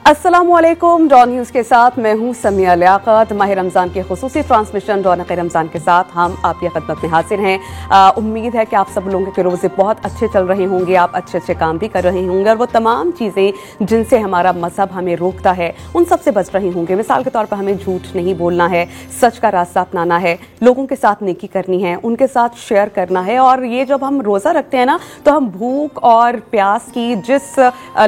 अस्सलामुअलैकुम। Don news के साथ मैं हूं समिया लियाकत। माह रमज़ान के खुसूसी ट्रांसमिशन रौनक रमज़ान के साथ हम आपकी खिदमत में हाजिर हैं। उम्मीद है कि आप सब लोगों के रोज़े बहुत अच्छे चल रहे होंगे, आप अच्छे अच्छे काम भी कर रहे होंगे और वो तमाम चीज़ें जिनसे हमारा मजहब हमें रोकता है उन सब से बच रहे होंगे। मिसाल के तौर पर हमें झूठ नहीं बोलना है, सच का रास्ता अपनाना है, लोगों के साथ नेकी करनी है, उनके साथ शेयर करना है। और ये जब हम रोज़ा रखते हैं ना तो हम भूख और प्यास की जिस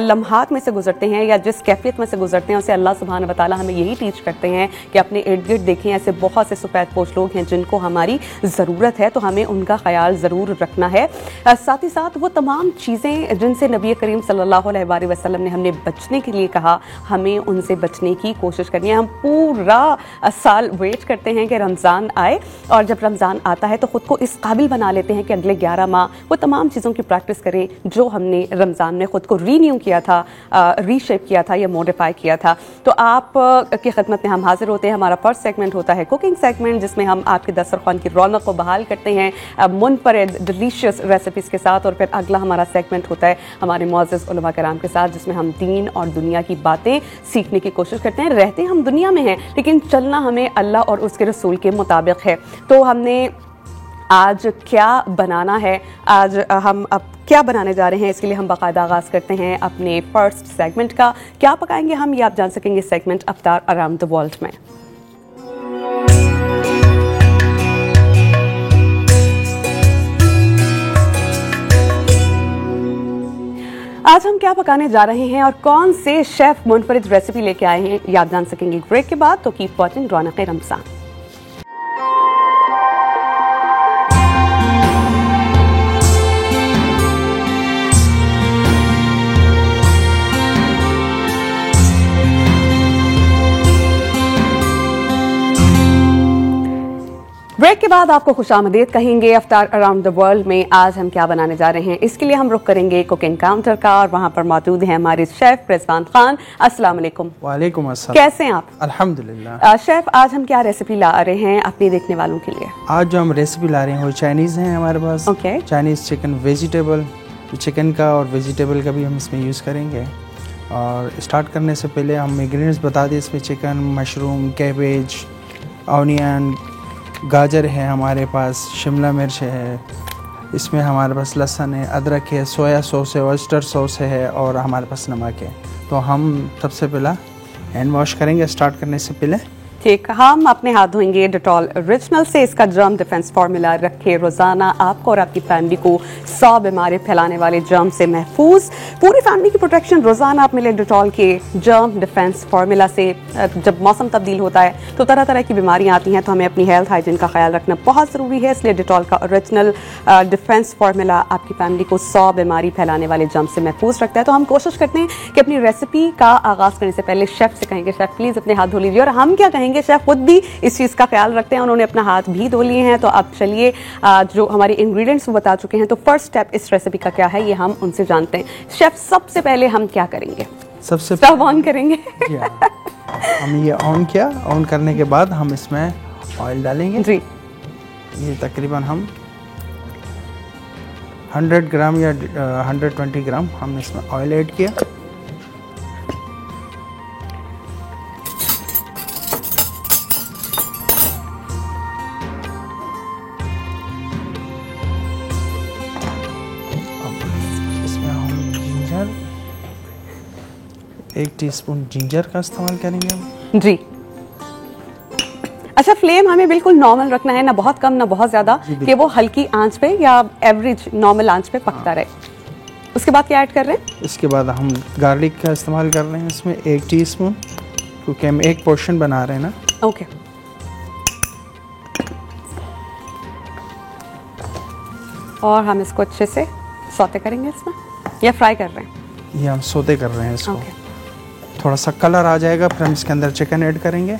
लम्हात में से गुजरते हैं या जिस कैफियत में से गुजरते हैं उसे अल्लाह सुब्हान व तआला हमें यही टीच करते हैं कि अपने इर्द गिर्द देखें ऐसे बहुत से सफेदपोश लोग हैं जिनको हमारी ज़रूरत है, तो हमें उनका ख्याल ज़रूर रखना है। साथ ही साथ वो तमाम चीज़ें जिनसे नबी करीम सल्लल्लाहु अलैहि वसल्लम ने हमने बचने के लिए कहा, हमें उनसे बचने की कोशिश करनी है। हम पूरा साल वेट करते हैं कि रमज़ान आए और जब रमज़ान आता है तो ख़ुद को इस काबिल बना लेते हैं कि अगले 11 माह वो तमाम चीज़ों की प्रैक्टिस करें जो हमने रमज़ान में ख़ुद को रीन्यू किया था, रीशेप किया था या मॉडिफाई किया था। तो आप की खिदमत में हम हाजिर होते हैं। हमारा फर्स्ट सेगमेंट होता है कुकिंग सेगमेंट, जिसमें हम आपके दस्तरखान की रौनक को बहाल करते हैं मुनफरिद डिलीशियस रेसिपीज़ के साथ। और फिर अगला हमारा सेगमेंट होता है हमारे मुअज़्ज़ज़ उलमा कराम के साथ, जिसमें हम दीन और दुनिया की बातें सीखने की कोशिश करते हैं। रहते हम दुनिया में हैं लेकिन चलना हमें अल्लाह और उसके रसूल के मुताबिक है। तो हमने आज क्या बनाना है, आज हम अब क्या बनाने जा रहे हैं, इसके लिए हम बाकायदा आगाज़ करते हैं अपने फर्स्ट सेगमेंट का। क्या पकाएंगे हम, ये आप जान सकेंगे segment Aftar around the world में। आज हम क्या पकाने जा रहे हैं और कौन से शेफ मुनफरिद रेसिपी लेके आए हैं, ये आप जान सकेंगे ब्रेक के बाद। तो keep watching Raunaq Ramzan. Break के बाद आपको खुशामदीद कहेंगे अफ्तार अराउंड द वर्ल्ड में। आज हम क्या बनाने जा रहे हैं, इसके लिए हम रुख करेंगे कुकिंग काउंटर का और वहां पर मौजूद हैं हमारे शेफ रिजवान खान। अस्सलाम वालेकुम। वालेकुम अस्सलाम। कैसे हैं आप? अल्हम्दुलिल्लाह। शेफ, आज हम क्या रेसिपी ला रहे हैं अपने देखने वालों के लिए? आज जो हम रेसिपी ला रहे हैं वो चाइनीज़ है हमारे पास। Okay. Chinese chicken vegetable, chicken का और वेजिटेबल का भी हम इसमें यूज़ करेंगे। और स्टार्ट करने से पहले हम इंग्रेडिएंट्स बता दें। इसमें चिकन, मशरूम, कैबेज, ऑनियन, गाजर है हमारे पास, शिमला मिर्च है, इसमें हमारे पास लहसुन है, अदरक है, सोया सॉस है, ऑयस्टर सॉस है और हमारे पास नमक है। तो हम सबसे पहला हैंड वॉश करेंगे स्टार्ट करने से पहले। ठीक, हम अपने हाथ धोएंगे डेटॉल ओरिजिनल से। इसका जर्म डिफेंस फार्मूला रखे रोजाना आपको और आपकी फैमिली को 100 बीमारी फैलाने वाले जर्म से महफूज। पूरी फैमिली की प्रोटेक्शन रोजाना आप मिले डेटॉल के जर्म डिफेंस फार्मूला से। जब मौसम तब्दील होता है तो तरह तरह की बीमारियां आती हैं, तो हमें अपनी हेल्थ हाइजीन का ख्याल रखना बहुत ज़रूरी है। इसलिए डेटॉल का ओरिजिनल डिफेंस फार्मूला आपकी फैमिली को 100 बीमारी फैलाने वाले जर्म से महफूज रखता है। तो हम कोशिश करते हैं कि अपनी रेसिपी का आगाज़ करने से पहले शेफ़ से कहेंगे शेफ़ प्लीज़ अपने हाथ धो लीजिए। और हम क्या कहेंगे, शेफ खुद भी इस चीज़ का ख्याल रखते हैं, उन्होंने अपना हाथ भी धो लिए हैं। तो अब चलिए जो हमारे इंग्रेडिएंट्स वो बता चुके हैं, तो फर्स्ट स्टेप इस रेसिपी का क्या है ये हम उनसे जानते हैं। शेफ, सबसे पहले हम क्या करेंगे? सबसे स्टव ऑन करेंगे। हम ये ऑन किया, ऑन करने के बाद हम इसमें ऑयल डालेंगे जी। ये तकरीबन हम 100 ग्राम या 120 ग्राम हमने इसमें ऑयल ऐड किया। एक टीस्पून जिंजर का इस्तेमाल करेंगे हम। जी। अच्छा, फ्लेम हमें बिल्कुल नॉर्मल रखना है, ना बहुत कम ना बहुत ज़्यादा, कि वो हल्की आंच पे या एवरेज नॉर्मल आंच पे पकता रहे। उसके बाद क्या ऐड कर रहे हैं? इसके बाद हम गार्लिक का इस्तेमाल कर रहे हैं इसमें 1 टीस्पून, क्योंकि हम एक पोर्शन बना रहे हैं ना। ओके। और हम इसको अच्छे से सौते करेंगे इसमें, या फ्राई कर रहे हैं? ये हम सौते कर रहे हैं इसको। ओके। थोड़ा सा कलर आ जाएगा फिर हम इसके अंदर चिकन ऐड करेंगे।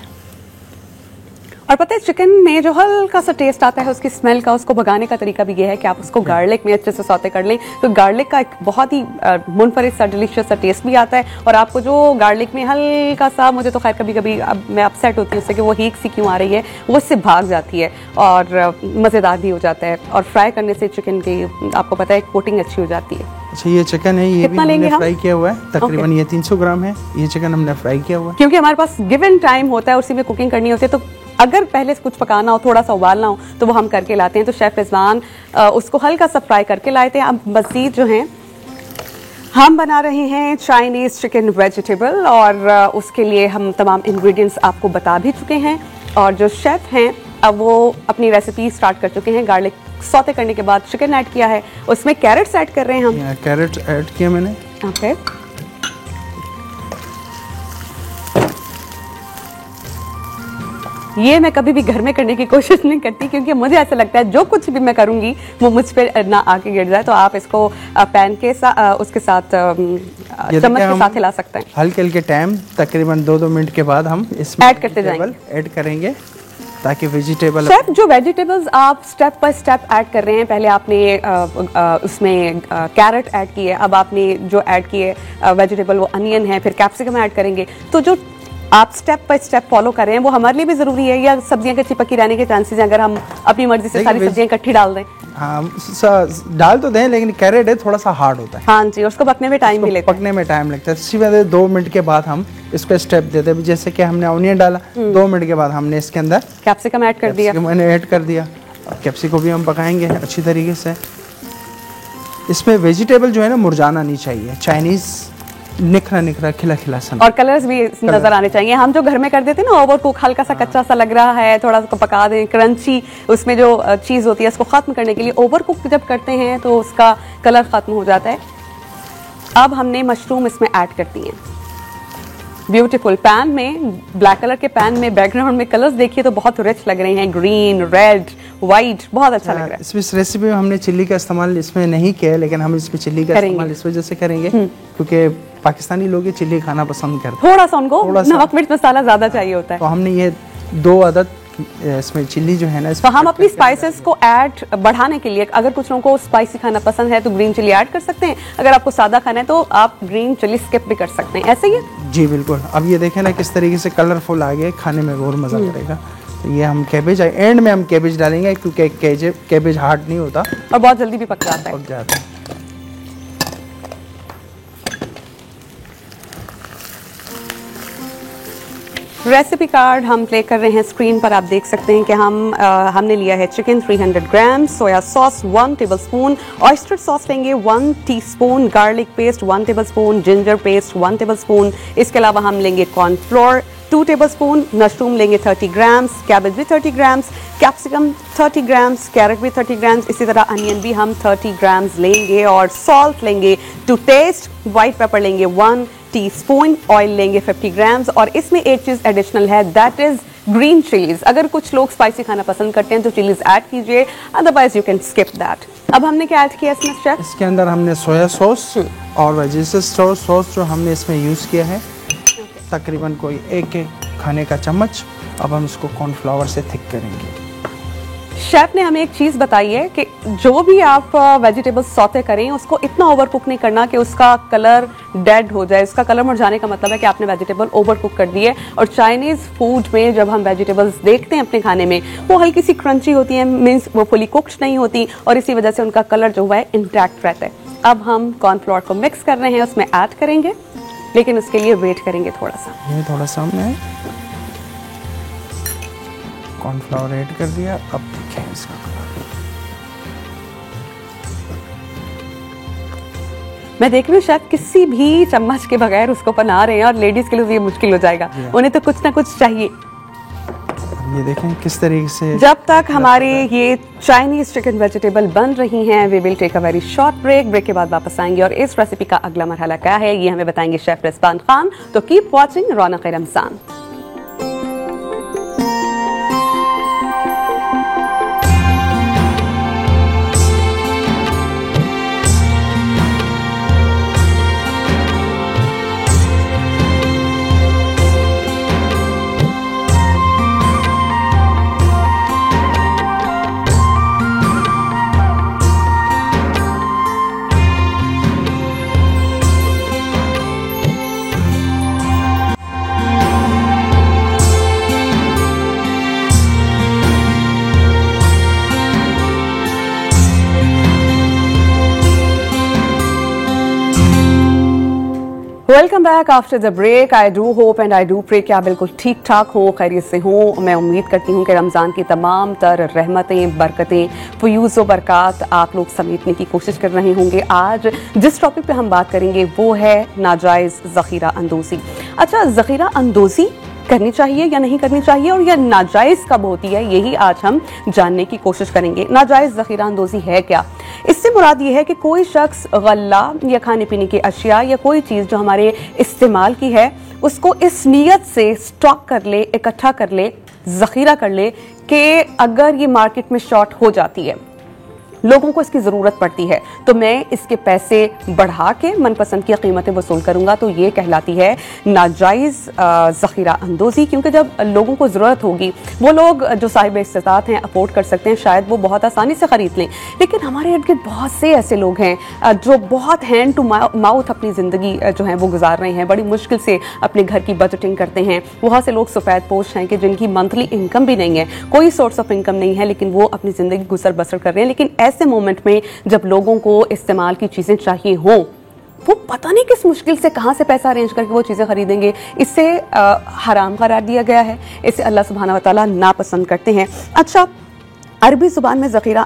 और पता है चिकन में जो हल्का सा टेस्ट आता है उसकी स्मेल का, उसको भगाने का तरीका भी ये है कि आप उसको गार्लिक में अच्छे से सौते कर लें, तो गार्लिक का एक बहुत ही मुनफरिद सा डिलीशियस सा टेस्ट भी आता है। और आपको जो गार्लिक में हल्का सा, मुझे तो खैर कभी कभी अब मैं अपसेट होती हूँ उससे कि वो हीक सी क्यों आ रही है, वो इससे भाग जाती है और मज़ेदार भी हो जाता है। और फ्राई करने से चिकन की आपको पता है कोटिंग अच्छी हो जाती है। अच्छा, ये चिकन है, ये भी हमने फ्राई किया हुआ है, तकरीबन ये 300 ग्राम है। ये चिकन हमने फ्राई किया हुआ है क्योंकि हमारे पास गिवन टाइम होता है, उसी में कुकिंग करनी होती है, तो अगर पहले से कुछ पकाना हो, थोड़ा सा उबालना हो, तो वो हम करके लाते हैं। तो शेफ रिजवान उसको हल्का सा फ्राई करके लाए थे। अब मज़ीद जो हैं हम बना रहे हैं चाइनीज़ चिकन वेजिटेबल, और उसके लिए हम तमाम इंग्रेडिएंट्स आपको बता भी चुके हैं। और जो शेफ हैं अब वो अपनी रेसिपी स्टार्ट कर चुके हैं। गार्लिक सौते करने के बाद चिकन ऐड किया है, उसमें कैरेट्स ऐड कर रहे हैं हम। कैरेट ऐड किया मैंने। ओके, ये मैं कभी भी घर में करने की कोशिश नहीं करती, क्योंकि मुझे ऐसा लगता है जो कुछ भी मैं करूंगी वो मुझ पे ना आके गिर जाए। तो आप इसको पैन के साथ उसके साथ चम्मच के साथ हिला सकते हैं। हल्के हल्के टाइम तकरीबन 2-2 मिनट के बाद हम इसमें ऐड करते जाएंगे, ऐड करेंगे ताकि वेजिटेबल। शेफ जो वेजिटेबल्स आप स्टेप बाय स्टेप ऐड कर रहे हैं, पहले आपने उसमें कैरेट ऐड की है, अब आपने जो ऐड की है वेजिटेबल वो अनियन है, फिर कैप्सिकम ऐड करेंगे। तो जो आप स्टेप बाय स्टेप फॉलो कर रहे हैं वो हमारे लिए भी जरूरी है, या सब्जियां कच्ची पकी रहने के चांसेस हैं अगर हम अपनी मर्जी से सारी सब्जियां इकट्ठी डाल दें? हाँ, डाल तो दें, लेकिन कैरेट है थोड़ा सा हार्ड होता है। हाँ जी, उसको पकने में टाइम भी लगता है। पकने में टाइम लगता है, इसी वजह से 2 मिनट के बाद हम इसको स्टेप देते हैं। जैसे कि हमने ऑनियन डाला, 2 मिनट के बाद हमने इसके अंदर कैप्सिकम ऐड कर दिया। मैंने ऐड कर दिया। कैप्सिकम भी हम पकाएंगे अच्छी तरीके से। इसमें वेजिटेबल जो है ना मुरझाना नहीं चाहिए, चाइनीज निखरा निखरा खिला खिला सा, और कलर्स भी नजर आने चाहिए। हम जो घर में कर देते हैं ना ओवर कुक, हल्का सा कच्चा सा लग रहा है, थोड़ा सा पका दें, क्रंची उसमें जो चीज़ होती है उसको खत्म करने के लिए ओवर कुक जब करते हैं तो उसका कलर खत्म हो जाता है। अब हमने मशरूम इसमें ऐड कर दिए। ब्यूटीफुल पैन में, ब्लैक कलर के पैन में बैकग्राउंड में कलर्स देखिए तो बहुत रिच लग रहे हैं, ग्रीन, रेड, वाइट, बहुत अच्छा लग रहा है। इस रेसिपी में हमने चिल्ली का इस्तेमाल इसमें नहीं किया, लेकिन हम इसमें चिल्ली का इस्तेमाल इस वजह से करेंगे क्योंकि पाकिस्तानी लोग ये चिल्ली खाना पसंद करते हैं। थोड़ा सा उनको नमक मिर्च मसाला ज्यादा चाहिए होता है, तो हमने ये 2 अदद इसमें चिल्ली जो है ना, तो हम अपनी स्पाइसेस को ऐड बढ़ाने के लिए, अगर कुछ लोगों को स्पाइसी खाना पसंद है तो ग्रीन चिली ऐड कर सकते हैं, अगर आपको सादा खाना है तो आप ग्रीन चिली स्किप भी कर सकते हैं। ऐसे ही है जी, बिल्कुल। अब ये देखें ना किस तरीके से कलरफुल आ गया, खाने में और मजा करेगा। तो ये हम कैबेज एंड में हम कैबेज डालेंगे, क्योंकि कैबेज हार्ड नहीं होता और बहुत जल्दी भी पक जाता है। पक जाता है। रेसिपी कार्ड हम प्ले कर रहे हैं स्क्रीन पर, आप देख सकते हैं कि हमने लिया है chicken 300 gram, soya sauce 1 tablespoon, oyster sauce लेंगे 1 teaspoon, garlic paste 1 tablespoon, ginger paste 1 tablespoon. इसके अलावा हम लेंगे कॉर्नफ्लोर 2 टेबलस्पून, मशरूम लेंगे 30 ग्राम्स, कैबेज भी 30 ग्राम्स, कैप्सिकम 30 ग्राम्स, कैरेट भी 30 ग्राम्स, इसी तरह अनियन भी हम 30 ग्राम्स लेंगे। और सॉल्ट लेंगे टू टेस्ट, वाइट पेपर लेंगे 1 टीस्पून, ऑयल लेंगे 50 ग्राम्स। और इसमें एक चीज एडिशनल है, दैट इज ग्रीन चिलीज। अगर कुछ लोग स्पाइसी खाना पसंद करते हैं तो चिलीज ऐड कीजिए, otherwise you can skip that. अब हमने क्या ऐड किया इसमें शेफ? इसके अंदर हमने सोया सॉस और वेजिटेबल सॉस जो हमने इसमें यूज किया है, तकरीबन कोई 1 खाने का चम्मच। अब हम इसको कॉर्नफ्लावर से थिक करेंगे। शेफ ने हमें एक चीज बताई है कि जो भी आप वेजिटेबल्स सौते करें उसको इतना ओवर कुक नहीं करना कि उसका कलर डेड हो जाए। उसका कलर मुरझाने का मतलब है कि आपने वेजिटेबल ओवर कुक कर दी है। और चाइनीज फूड में जब हम वेजिटेबल्स देखते हैं अपने खाने में, वो हल्की सी क्रंची होती है, मीन्स वो फुली कुक्ड नहीं होती, और इसी वजह से उनका कलर जो हुआ है इंटैक्ट रहता है। अब हम कॉर्नफ्लोर को मिक्स कर रहे हैं, उसमें ऐड करेंगे, लेकिन उसके लिए वेट करेंगे थोड़ा सा। ये थोड़ा सा हमने कॉर्नफ्लावर ऐड कर दिया। अब देखें इसका कलर, मैं देख रही हूँ शायद किसी भी चम्मच के बगैर उसको बना रहे हैं, और लेडीज के लिए ये मुश्किल हो जाएगा, उन्हें तो कुछ ना कुछ चाहिए। ये देखें किस तरीके से। जब तक हमारे ये चाइनीज चिकन वेजिटेबल बन रही हैं, we will take a very short break. Break के बाद वापस आएंगे और इस रेसिपी का अगला मरहला क्या है ये हमें बताएंगे शेफ रिजवान खान। तो keep watching Raunaq Ramzan. Welcome back after the break. I do hope and I do pray कि आप बिल्कुल ठीक ठाक हो, खैरियत से हो। मैं उम्मीद करती हूँ कि रमज़ान की तमाम तर रहमतें, बरकतें, फयूज़ व बरक़ात आप लोग समेटने की कोशिश कर रहे होंगे। आज जिस टॉपिक पे हम बात करेंगे वो है नाजायज़ ज़ख़ीरा अंदोज़ी। अच्छा, ज़ख़ीरा अंदोज़ी करनी चाहिए या नहीं करनी चाहिए, और यह नाजायज़ कब होती है, यही आज हम जानने की कोशिश करेंगे। नाजायज़ ज़ख़ीरा अंदोज़ी है क्या? इससे मुराद ये है कि कोई शख्स गल्ला या खाने पीने की अशिया या कोई चीज़ जो हमारे इस्तेमाल की है उसको इस नीयत से स्टॉक कर ले, इकट्ठा कर ले, ज़ख़ीरा कर ले कि अगर ये मार्केट में शॉर्ट हो जाती है, लोगों को इसकी ज़रूरत पड़ती है, तो मैं इसके पैसे बढ़ा के मनपसंद की कीमतें वसूल करूंगा, तो ये कहलाती है नाजायज़ ज़ख़ीरा अंदोज़ी। क्योंकि जब लोगों को ज़रूरत होगी, वो लोग जो साहिब इस्तात हैं, अफोर्ड कर सकते हैं, शायद वो बहुत आसानी से ख़रीद लें। लेकिन हमारे इर्द गिर्द बहुत से ऐसे लोग हैं जो बहुत हैंड टू माउथ अपनी ज़िंदगी जो है वो गुजार रहे हैं, बड़ी मुश्किल से अपने घर की बजटिंग करते हैं। बहुत से लोग सफ़ेद पोश हैं कि जिनकी मंथली इनकम भी नहीं है, कोई सोर्स ऑफ इनकम नहीं है, लेकिन वो अपनी ज़िंदगी गुजर बसर कर रहे हैं। लेकिन ऐसे मोमेंट में जब लोगों को इस्तेमाल की चीजें चाहिए हों, वो पता नहीं किस मुश्किल से कहां से पैसा अरेंज करके वो चीजें खरीदेंगे। इसे हराम करार दिया गया है, इसे अल्लाह सुब्हानहू व तआला नापसंद करते हैं। अच्छा, अरबी जुबान में ज़ख़ीरा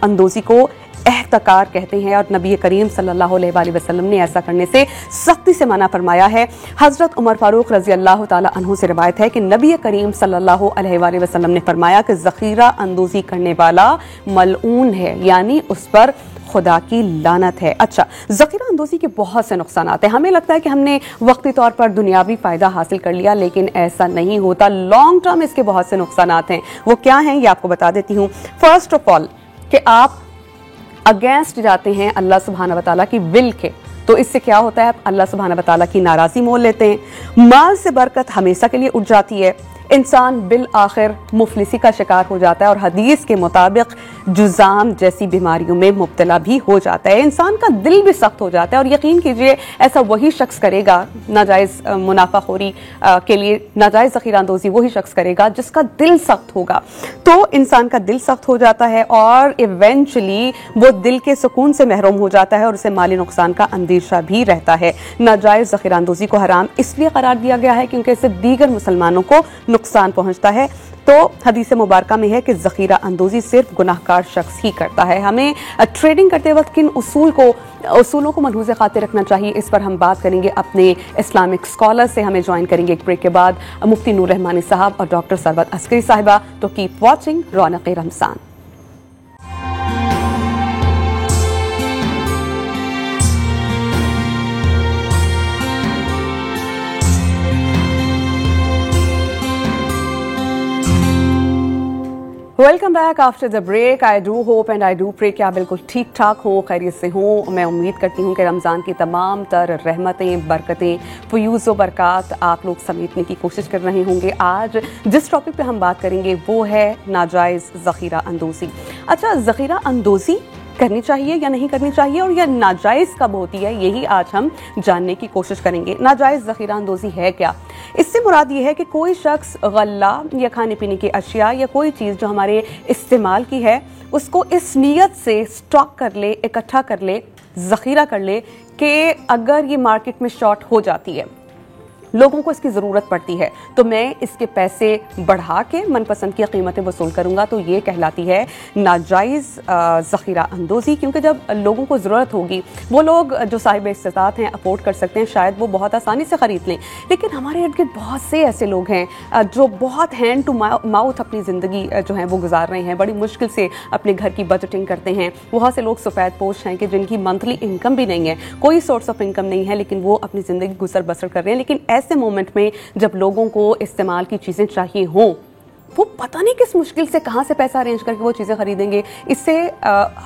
अंदोज़ी को एहतकार कहते हैं, और नबी करीम सल्लल्लाहु अलैहि वसल्लम ने ऐसा करने से सख्ती से मना फरमाया है। हज़रत उमर फारूक रज़ी अल्लाह ताला अन्हु से रिवायत है कि नबी करीम सल्लल्लाहु अलैहि वसल्लम ने फरमाया कि ज़ख़ीरा अंदोज़ी करने वाला मलऊन है, यानी उस पर खुदा की लानत है। अच्छा, ज़ख़ीरा अंदोज़ी के बहुत से नुकसान हैं। हमें लगता है कि हमने वक्ती तौर पर दुनियावी फ़ायदा हासिल कर लिया, लेकिन ऐसा नहीं होता। लॉन्ग टर्म इसके बहुत से नुकसान हैं। वो क्या हैं, ये आपको बता देती हूँ। फर्स्ट ऑफ ऑल कि आप अगेंस्ट जाते हैं अल्लाह सुब्हानहू व तआला की विल के, तो इससे क्या होता है, आप अल्लाह सुब्हानहू व तआला की नाराज़ी मोल लेते हैं। माल से बरकत हमेशा के लिए उठ जाती है, इंसान बिल आखिर मुफलिसी का शिकार हो जाता है, और हदीस के मुताबिक जुज़ाम जैसी बीमारियों में मुब्तला भी हो जाता है। इंसान का दिल भी सख्त हो जाता है, और यकीन कीजिए ऐसा वही शख्स करेगा, नाजायज़ मुनाफाखोरी के लिए नाजायज़ ज़ख़ीरा अंदोज़ी वही शख्स करेगा जिसका दिल सख्त होगा। तो इंसान का दिल सख्त हो जाता है और इवेंचुअली वो दिल के सुकून से महरूम हो जाता है, और उसे माली नुकसान का अंदेशा भी रहता है। नाजायज़ ज़ख़ीरा अंदोज़ी को हराम इसलिए करार दिया गया है क्योंकि इससे दीगर मुसलमानों को नुकसान पहुंचता है। तो हदीस मुबारका में है कि ज़ख़ीरा अंदोज़ी सिर्फ गुनाहगार शख्स ही करता है। हमें ट्रेडिंग करते वक्त किन उसूलों को मनहूज़ खातिर रखना चाहिए, इस पर हम बात करेंगे अपने इस्लामिक स्कॉलर से। हमें ज्वाइन करेंगे एक ब्रेक के बाद मुफ्ती नूर रहमानी साहब और डॉक्टर सरवत अस्करी साहिबा। तो keep watching Raunaq Ramzan. Welcome back after the break. I do hope and I do pray कि आप बिल्कुल ठीक ठाक हो, खैरियत से हो। मैं उम्मीद करती हूँ कि रमज़ान की तमाम तर रहमतें, बरकतें, फयूज़ व बरक़ात आप लोग समेटने की कोशिश कर रहे होंगे। आज जिस टॉपिक पे हम बात करेंगे वो है नाजायज़ ज़ख़ीरा अंदोज़ी। अच्छा, ज़ख़ीरा अंदोज़ी करनी चाहिए या नहीं करनी चाहिए, और यह नाजायज़ कब होती है, यही आज हम जानने की कोशिश करेंगे। नाजायज़ ज़ख़ीरा अंदोज़ी है क्या? इससे मुराद ये है कि कोई शख्स गल्ला या खाने पीने की अशिया या कोई चीज़ जो हमारे इस्तेमाल की है उसको इस नीयत से स्टॉक कर ले, इकट्ठा कर ले, ज़ख़ीरा कर ले कि अगर ये मार्केट में शॉर्ट हो जाती है, लोगों को इसकी ज़रूरत पड़ती है, तो मैं इसके पैसे बढ़ा के मनपसंद की कीमतें वसूल करूंगा, तो ये कहलाती है नाजायज़ ज़ख़ीरा अंदोज़ी। क्योंकि जब लोगों को ज़रूरत होगी, वो लोग जो साहिब इस्तात हैं, अफोर्ड कर सकते हैं, शायद वो बहुत आसानी से ख़रीद लें। लेकिन हमारे इर्द गिर्द बहुत से ऐसे लोग हैं जो बहुत हैंड टू माउथ अपनी ज़िंदगी जो है वो गुजार रहे हैं, बड़ी मुश्किल से अपने घर की बजटिंग करते हैं। बहुत से लोग सफ़ेद पोश हैं कि जिनकी मंथली इनकम भी नहीं है, कोई सोर्स ऑफ इनकम नहीं है, लेकिन वो अपनी ज़िंदगी गुजर बसर कर रहे हैं। लेकिन ऐसे मोमेंट में जब लोगों को इस्तेमाल की चीजें चाहिए हों, वो पता नहीं किस मुश्किल से कहां से पैसा अरेंज करके वो चीजें खरीदेंगे। इसे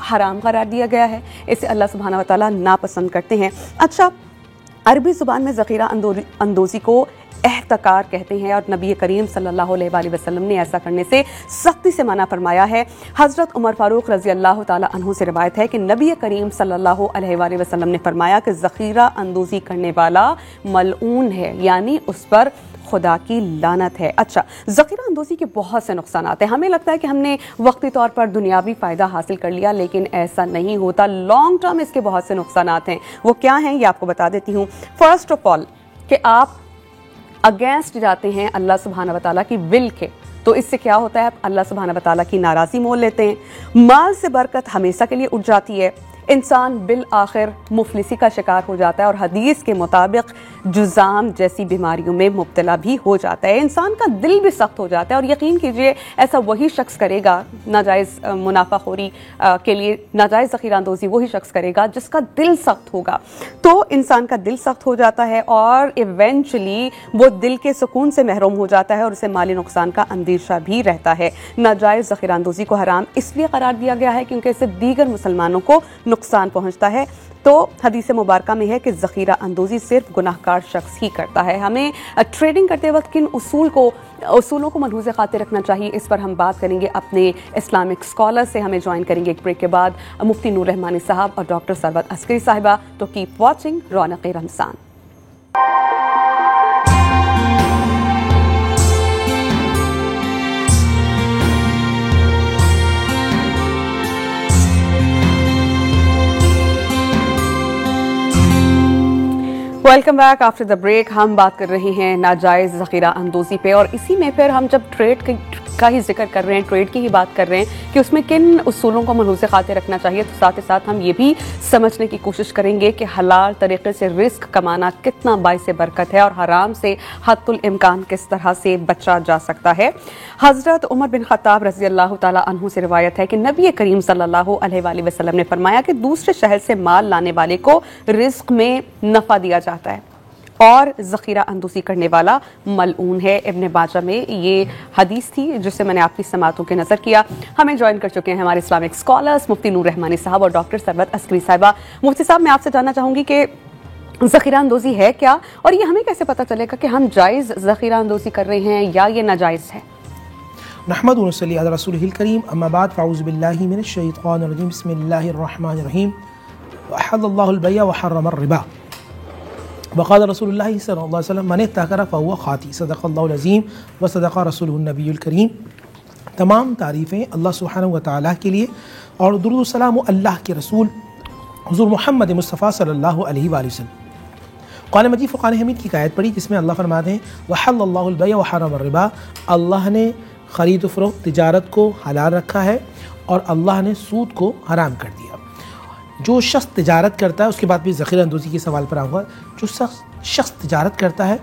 हराम करार दिया गया है, इसे अल्लाह सुब्हानहू व तआला नापसंद करते हैं। अच्छा, अरबी जुबान में ज़ख़ीरा अंदोज़ी को एहतकार कहते हैं, और नबी करीम सल्लल्लाहु अलैहि वसल्लम ने ऐसा करने से सख्ती से मना फरमाया है। हज़रत उमर फारूक रज़ी अल्लाह ताला अन्हु से रिवायत है कि नबी करीम सल्लल्लाहु अलैहि वसल्लम ने फरमाया कि ज़ख़ीरा अंदोज़ी करने वाला मलऊन है, यानी उस पर खुदा की लानत है। अच्छा, ज़ख़ीरा अंदोज़ी के बहुत से नुकसान हैं। हमें लगता है कि हमने वक्ती तौर पर दुनियावी फ़ायदा हासिल कर लिया, लेकिन ऐसा नहीं होता। लॉन्ग टर्म इसके बहुत से नुकसान हैं। वो क्या हैं ये आपको बता देती हूँ। फर्स्ट ऑफ ऑल कि आप अगेंस्ट जाते हैं अल्लाह सुब्हानहू व तआला की विल के, तो इससे क्या होता है, आप अल्लाह सुब्हानहू व तआला की नाराज़ी मोल लेते हैं। माल से बरकत हमेशा के लिए उठ जाती है। इंसान बिल आखिर मुफलिसी का शिकार हो जाता है और हदीस के मुताबिक जुज़ाम जैसी बीमारियों में मुब्तला भी हो जाता है। इंसान का दिल भी सख्त हो जाता है। और यकीन कीजिए ऐसा वही शख्स करेगा, नाजायज़ मुनाफाखोरी के लिए नाजायज़ ज़ख़ीरा अंदोज़ी वही शख्स करेगा जिसका दिल सख्त होगा। तो इंसान का दिल सख्त हो जाता है और इवेंचुअली वो दिल के सुकून से महरूम हो जाता है और उसे माली नुकसान का अंदेशा भी रहता है। नाजायज़ ज़ख़ीरा अंदोज़ी को हराम इसलिए करार दिया गया है क्योंकि इससे दीगर मुसलमानों को नुकसान पहुंचता है। तो हदीस मुबारका में है कि ज़ख़ीरा अंदोज़ी सिर्फ गुनाहगार शख्स ही करता है। हमें ट्रेडिंग करते वक्त किन उसूलों को मलहूज़ खातिर रखना चाहिए, इस पर हम बात करेंगे अपने इस्लामिक स्कॉलर से। हमें ज्वाइन करेंगे एक ब्रेक के बाद मुफ्ती नूर रहमानी साहब और डॉक्टर सरवत अस्करी साहिबा। तो keep watching Raunaq Ramzan. Welcome back after the break. हम बात कर रहे हैं नाजायज़ ज़ख़ीरा अंदोज़ी पे और इसी में फिर हम जब ट्रेड का ही जिक्र कर रहे हैं, ट्रेड की ही बात कर रहे हैं कि उसमें किन उसूलों को मलहूज़ खातिर रखना चाहिए, तो साथ ही साथ हम ये भी समझने की कोशिश करेंगे कि हलाल तरीके से रिस्क कमाना कितना बाइस बरकत है और हराम से हद्दुल इम्कान किस तरह से बचा जा सकता है। हज़रत उमर बिन ख़त्ताब रज़ी अल्लाह ताला अन्हु से रिवायत है कि नबी करीम सल्लल्लाहु अलैहि वसल्लम ने फरमाया कि दूसरे शहर से माल लाने वाले को रिस्क में नफ़ा दिया जाता है और ज़ख़ीरा अंदोज़ी करने वाला मलऊन है। इब्न बाजा में ये हदीस थी जिससे मैंने आपकी समातों के नज़र किया। हमें ज्वाइन कर चुके हैं हमारे इस्लामिक स्कॉलर्स मुफ्ती नूर रहमानी साहब और डॉक्टर सरवत अस्करी साहिबा। मुफ्ती साहब, मैं आपसे जानना चाहूँगी कि ज़ख़ीरा अंदोज़ी है क्या और ये हमें कैसे पता चलेगा कि हम जायज़ ज़ख़ीरा अंदोज़ी कर रहे हैं या ये नाजायज़ है? नहमदुहु व नसल्ली अला रसूलिहिल करीम, अम्मा बाद, फ़अऊज़ु बिल्लाहि मिनश शैतानिर रजीम, बिस्मिल्लाहिर रहमानिर रहीम। वअहल्लल्लाहुल बैअ व हर्रमर रिबा वक़ाल रसूलुल्लाहि सल्लल्लाहु अलैहि वसल्लम मन इत्तक़रा फ़हुव ख़ाती, सदक़ल्लाहुल अज़ीम व सदक़ रसूलुहुन नबियुल करीम। तमाम तारीफ़ें अल्लाह सुब्हानहु व तआला के लिए और दुरूद व सलाम अल्लाह के रसूल हुज़ूर मोहम्मद मुस्तफ़ा सल्लल्लाहु अलैहि वसल्लम। क़ुरान मजीद फ़ुरक़ान हमीद की आयत पढ़ी जिसमें अल्लाह फरमाते हैं वहल्लल्लाहुल बैअ व हर्रमर रिबा, अल्लाह ने ख़रीद व फ़रोख्त तिजारत को हलाल रखा है और अल्लाह ने सूद को हराम कर दिया। जो शख्स तिजारत करता है, उसके बाद भी ज़ख़ीरा अंदोज़ी के सवाल पर आऊँगा, जो शख्स तिजारत करता है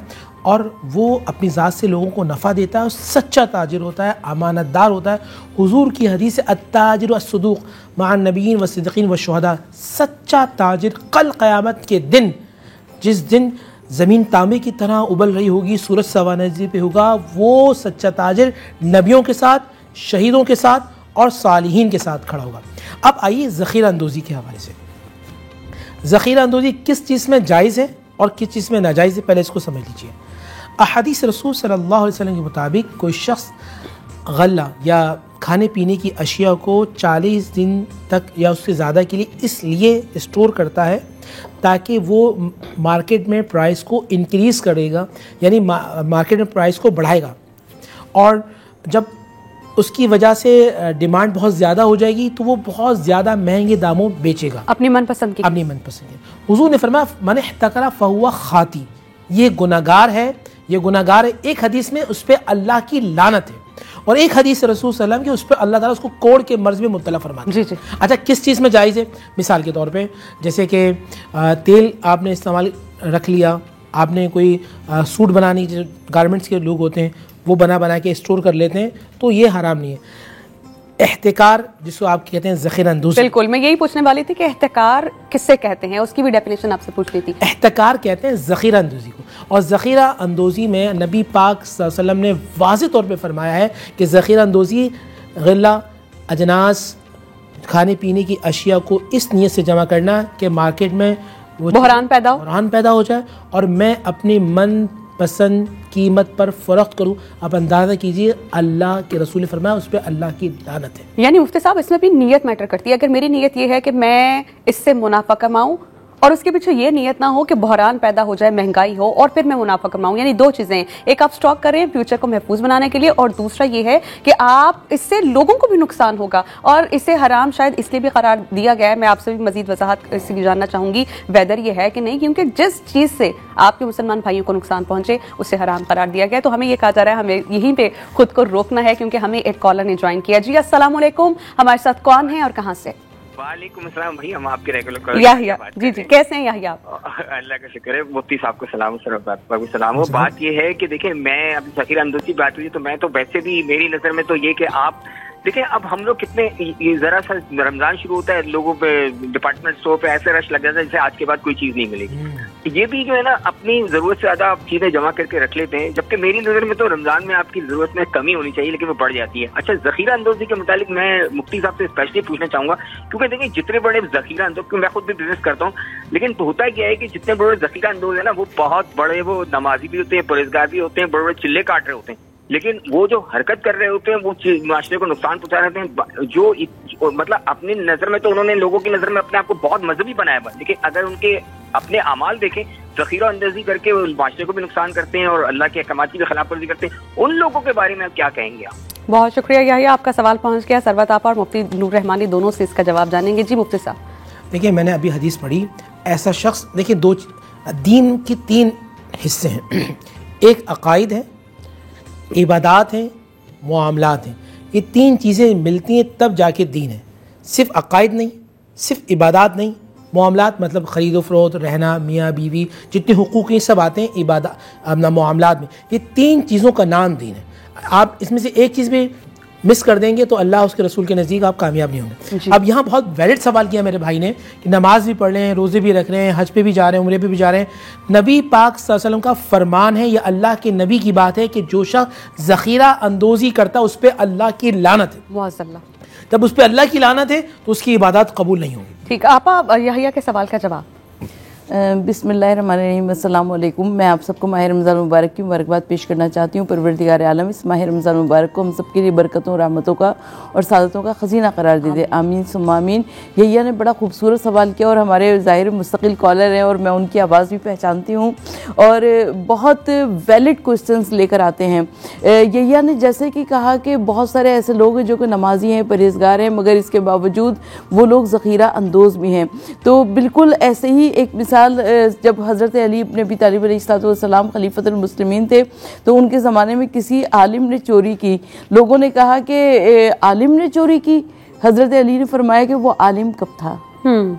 और वो अपनी ज़ात से लोगों को नफ़ा देता है और सच्चा ताजिर होता है, अमानतदार होता है। हुज़ूर की हदीस अत्ताजिर अस्सुदूक़ मअन नबिय्यीन व सिद्दीक़ीन व शुहदा, सच्चा ताजिर कल क़यामत के दिन, जिस दिन ज़मीन तांबे की तरह उबल रही होगी, सूरज सवानज़ी पे होगा, वो सच्चा ताजिर नबियों के साथ, शहीदों के साथ और सालिहीन के साथ खड़ा होगा। अब आइए ज़ख़ीरा अंदोज़ी के हवाले से। ज़ख़ीरा अंदोज़ी किस चीज़ में जायज़ है और किस चीज़ में नाजायज़ है, पहले इसको समझ लीजिए। अहादीस रसूल सल्लल्लाहु अलैहि वसल्लम के मुताबिक कोई शख्स गल्ला या खाने पीने की अशिया को 40 दिन तक या उससे ज़्यादा के लिए इसलिए स्टोर करता है ताकि वो मार्केट में प्राइस को इंक्रीज़ करेगा, यानी मार्केट में प्राइस को बढ़ाएगा और जब उसकी वजह से डिमांड बहुत ज़्यादा हो जाएगी तो वो बहुत ज़्यादा महंगे दामों बेचेगा अपनी मनपसंद की। हुज़ूर ने फरमाया मन इह्तकरा फ़हुव ख़ाती, ये गुनाहगार है, ये गुनाहगार है। एक हदीस में उस पर अल्लाह की लानत है और एक हदीस रसूल सल्लल्लाहु अलैहि वसल्लम की उस पर अल्लाह ताला उसको कोड़ के मर्ज़ में मुब्तला फरमाते हैं। जी। अच्छा, किस चीज़ में जायज़ है? मिसाल के तौर पे जैसे कि तेल आपने इस्तेमाल रख लिया, आपने कोई सूट बनाने जो गारमेंट्स के लोग होते हैं वो बना के स्टोर कर लेते हैं, तो ये हराम नहीं है। एहतिकार जिसको आप कहते हैं ज़ख़ीरा अंदोज़ी, बिल्कुल मैं यही पूछने वाली थी कि एहतिकार किससे कहते हैं, उसकी भी डेफिनेशन आपसे पूछ रही थी। एहतिकार कहते हैं ज़ख़ीरा अंदोज़ी को, और ज़ख़ीरा अंदोज़ी में नबी पाक सल्लल्लाहु अलैहि वसल्लम ने वाज़ेह तौर पे फरमाया है कि ज़ख़ीरा अंदोज़ी ग़िल्ला अजनास खाने पीने की अशिया को इस नीयत से जमा करना कि मार्केट में बहरान पैदा हो जाए और मैं अपनी मन पसंद कीमत पर फ़रोख्त करूँ। आप अंदाज़ा कीजिए, अल्लाह के रसूल ने फरमाया उस पर अल्लाह की लानत है। यानी मुफ्ती साहब इसमें भी नीयत मैटर करती है। अगर मेरी नीयत ये है कि मैं इससे मुनाफा कमाऊँ और उसके पीछे ये नियत ना हो कि बहरान पैदा हो जाए, महंगाई हो और फिर मैं मुनाफा कमाऊं। यानी दो चीजें, एक आप स्टॉक कर रहे हैं फ्यूचर को महफूज बनाने के लिए, और दूसरा ये है कि आप इससे लोगों को भी नुकसान होगा। और इसे हराम शायद इसलिए भी करार दिया गया है, मैं आपसे भी मजीद वजाहत इसलिए जानना चाहूंगी वेदर ये है कि नहीं, क्योंकि जिस चीज से आपके मुसलमान भाइयों को नुकसान पहुंचे उसे हराम करार दिया गया। तो हमें ये कहा जा रहा है हमें यहीं पे खुद को रोकना है, क्योंकि हमें एक कॉलर ने ज्वाइन किया। जी अस्सलाम वालेकुम, हमारे साथ कौन है और कहाँ से? वालेकुम अस्सलाम भाई, हम आपके रेगुलर याहिया जी जी, कैसे हैं याहिया आप? अल्लाह का शुक्र है, मुफ्ती साहब को सलाम, सलाम हो। बात ये है कि देखिए, मैं अभी ज़खीरा अंदोज़ी की बात हुई तो मैं तो वैसे भी मेरी नजर में तो ये कि आप देखिए, अब हम लोग कितने जरा सा रमजान शुरू होता है, लोगों पे डिपार्टमेंट स्टोर पे ऐसे रश लग जाता है जैसे आज के बाद कोई चीज नहीं मिलेगी। ये भी जो है ना, अपनी जरूरत से ज्यादा आप चीजें जमा करके रख लेते हैं, जबकि मेरी नजर में तो रमजान में आपकी जरूरत में कमी होनी चाहिए, लेकिन वो बढ़ जाती है। अच्छा, ज़खीरा अंदोज़ी के मुतालिक मैं मुफ्ती साहब से स्पेशली पूछना चाहूंगा, क्योंकि देखिए जितने बड़े ज़खीरा अंदोज़, मैं खुद भी बिजनेस करता हूँ, लेकिन होता क्या है कि जितने बड़े ज़खीरा अंदोज़ है ना, वो बहुत बड़े, वो नमाजी भी होते हैं, परहेजगार भी होते हैं, बड़े बड़े चिल्ले काट रहे होते हैं, लेकिन वो जो हरकत कर रहे होते हैं वो माशरे को नुकसान पहुंचा रहे हैं। जो मतलब अपनी नजर में तो उन्होंने लोगों की नजर में अपने आप को बहुत मजहबी बनाया हुआ, लेकिन अगर उनके अपने अमाल देखें, ज़खीरा अंदोज़ी करके वो माशरे को भी नुकसान करते हैं और अल्लाह के अहकामात की भी खिलाफ वर्जी करते हैं, उन लोगों के बारे में आप क्या कहेंगे? आप बहुत शुक्रिया याहिया, आपका सवाल पहुंच गया। सरवत आपा और मुफ्ती नूर रहमानी दोनों से इसका जवाब जानेंगे। जी मुफ्ती साहब। देखिए, मैंने अभी हदीस पढ़ी, ऐसा शख्स, देखिए दो दीन की तीन हिस्से हैं, एक अकायद है, इबादात हैं, मुआमलात हैं। ये तीन चीज़ें मिलती हैं तब जाके दीन है। सिर्फ अकायद नहीं, सिर्फ इबादात नहीं, मुआमलात मतलब ख़रीदो फ़रोख्त, रहना, मियाँ बीवी, जितने हुकूक़ हैं सब आते हैं इबादत अपना मुआमलात में। ये तीन चीज़ों का नाम दीन है। आप इसमें से एक चीज़ भी मिस कर देंगे तो अल्लाह उसके रसूल के नज़दीक आप कामयाब नहीं होंगे। अब यहाँ बहुत वैलिड सवाल किया मेरे भाई ने कि नमाज भी पढ़ रहे हैं, रोज़े भी रख रहे हैं, हज पे भी जा रहे हैं, उम्रे पे भी जा रहे हैं। नबी पाक सल्लल्लाहु अलैहि वसल्लम का फरमान है, या अल्लाह के नबी की बात है कि जो शख्स ज़खीरा अंदोज़ी करता उस पर अल्लाह की लानत है। जब उस पर अल्लाह की लानत है तो उसकी इबादत कबूल नहीं होगी। ठीक, आपा याहिया के सवाल का जवाब। बिस्मिल्लाहिर्रहमानिर्रहीम, अस्सलाम वालेकुम। मैं आप सबको माह रमज़ान मुबारक की मुबारकबाद पेश करना चाहती हूँ। परवरदिगार आलम इस माह रमज़ान मुबारक को हम सबके लिए बरकतों, रहमतों का और सादतों का ख़ज़ीना करार दे दे, आमीन सुम्मा आमीन। यहिया ने बड़ा खूबसूरत सवाल किया और हमारे ज़ाहिर मुस्तकिल कॉलर हैं और मैं उनकी आवाज़ भी पहचानती हूँ और बहुत वैलिड क्वेश्चंस लेकर आते हैं। यहिया ने जैसे कि कहा कि बहुत सारे ऐसे लोग हैं जो कि नमाजी हैं, परहेज़गार हैं, मगर इसके बावजूद वो लोग ज़खीरा अंदोज़ भी हैं। तो बिल्कुल ऐसे ही एक मिसाल, जब हज़रत अली इब्न अबी तालिब अलैहिस्सलाम खलीफतुल मुस्लिमीन थे तो उनके ज़माने में किसी आलिम ने चोरी की। लोगों ने कहा कि आलिम ने चोरी की। हज़रत अली ने फरमाया कि वो आलिम कब था,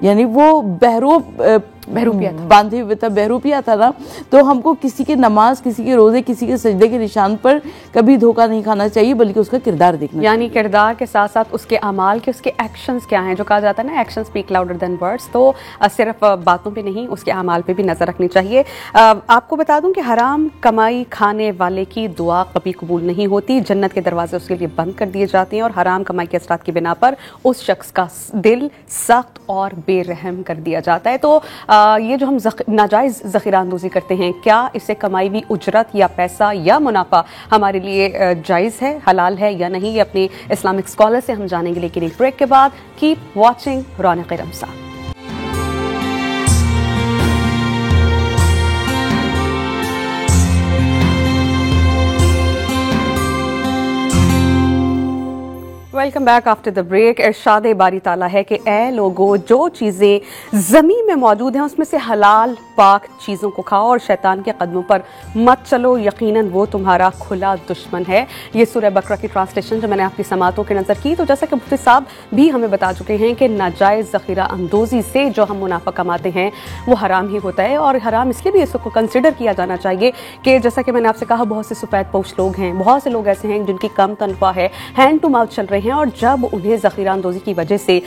यानी वो बहरूपिया था, बांधे हुए था, बहरूपिया था ना। तो हमको किसी के नमाज, किसी के रोजे, किसी के सजदे के निशान पर कभी धोखा नहीं खाना चाहिए, बल्कि उसका किरदार देखना। यानी किरदार के साथ साथ उसके अमाल के, उसके एक्शंस क्या हैं, जो कहा जाता है ना action speak louder than words. तो सिर्फ बातों पे नहीं, उसके अमाल पे भी नजर रखनी चाहिए। आपको बता दूं कि हराम कमाई खाने वाले की दुआ कभी कबूल नहीं होती, जन्नत के दरवाजे उसके लिए बंद कर दिए जाते हैं और हराम कमाई के असरात की बिना पर उस शख्स का दिल सख्त और बेरहम कर दिया जाता है। तो ये जो हम नाजायज़ ज़खीरा अंदोज़ी करते हैं, क्या इससे कमाई हुई उजरत या पैसा या मुनाफा हमारे लिए जायज़ है, हलाल है या नहीं, ये अपने इस्लामिक स्कॉलर से हम जानेंगे, लेकिन एक ब्रेक के बाद। Keep watching Raunaq Ramzan. Welcome back after the break. इरशाद बारी ताला है कि ए लोगो, जो चीज़ें ज़मीन में मौजूद हैं उसमें से हलाल पाक चीज़ों को खाओ और शैतान के कदमों पर मत चलो, यकीनन वो तुम्हारा खुला दुश्मन है। ये सूरह बकरा की ट्रांसलेशन जो मैंने आपकी समातों के नज़र की। तो जैसा कि मुफ्ती साहब भी हमें बता चुके हैं कि नाजायज़ ज़खीरा अंदोज़ी से जो हम मुनाफा कमाते हैं वो हराम ही होता है, और हराम इसलिए भी इसको कंसिडर किया जाना चाहिए कि जैसा कि मैंने आपसे कहा, बहुत से सफ़ेद पोश लोग हैं, बहुत से लोग ऐसे हैं जिनकी कम तनख्वाह है, हैंड टू माउथ चल रहे हैं, और जब उन्हें ज़खीरा अंदोज़ी की वजह से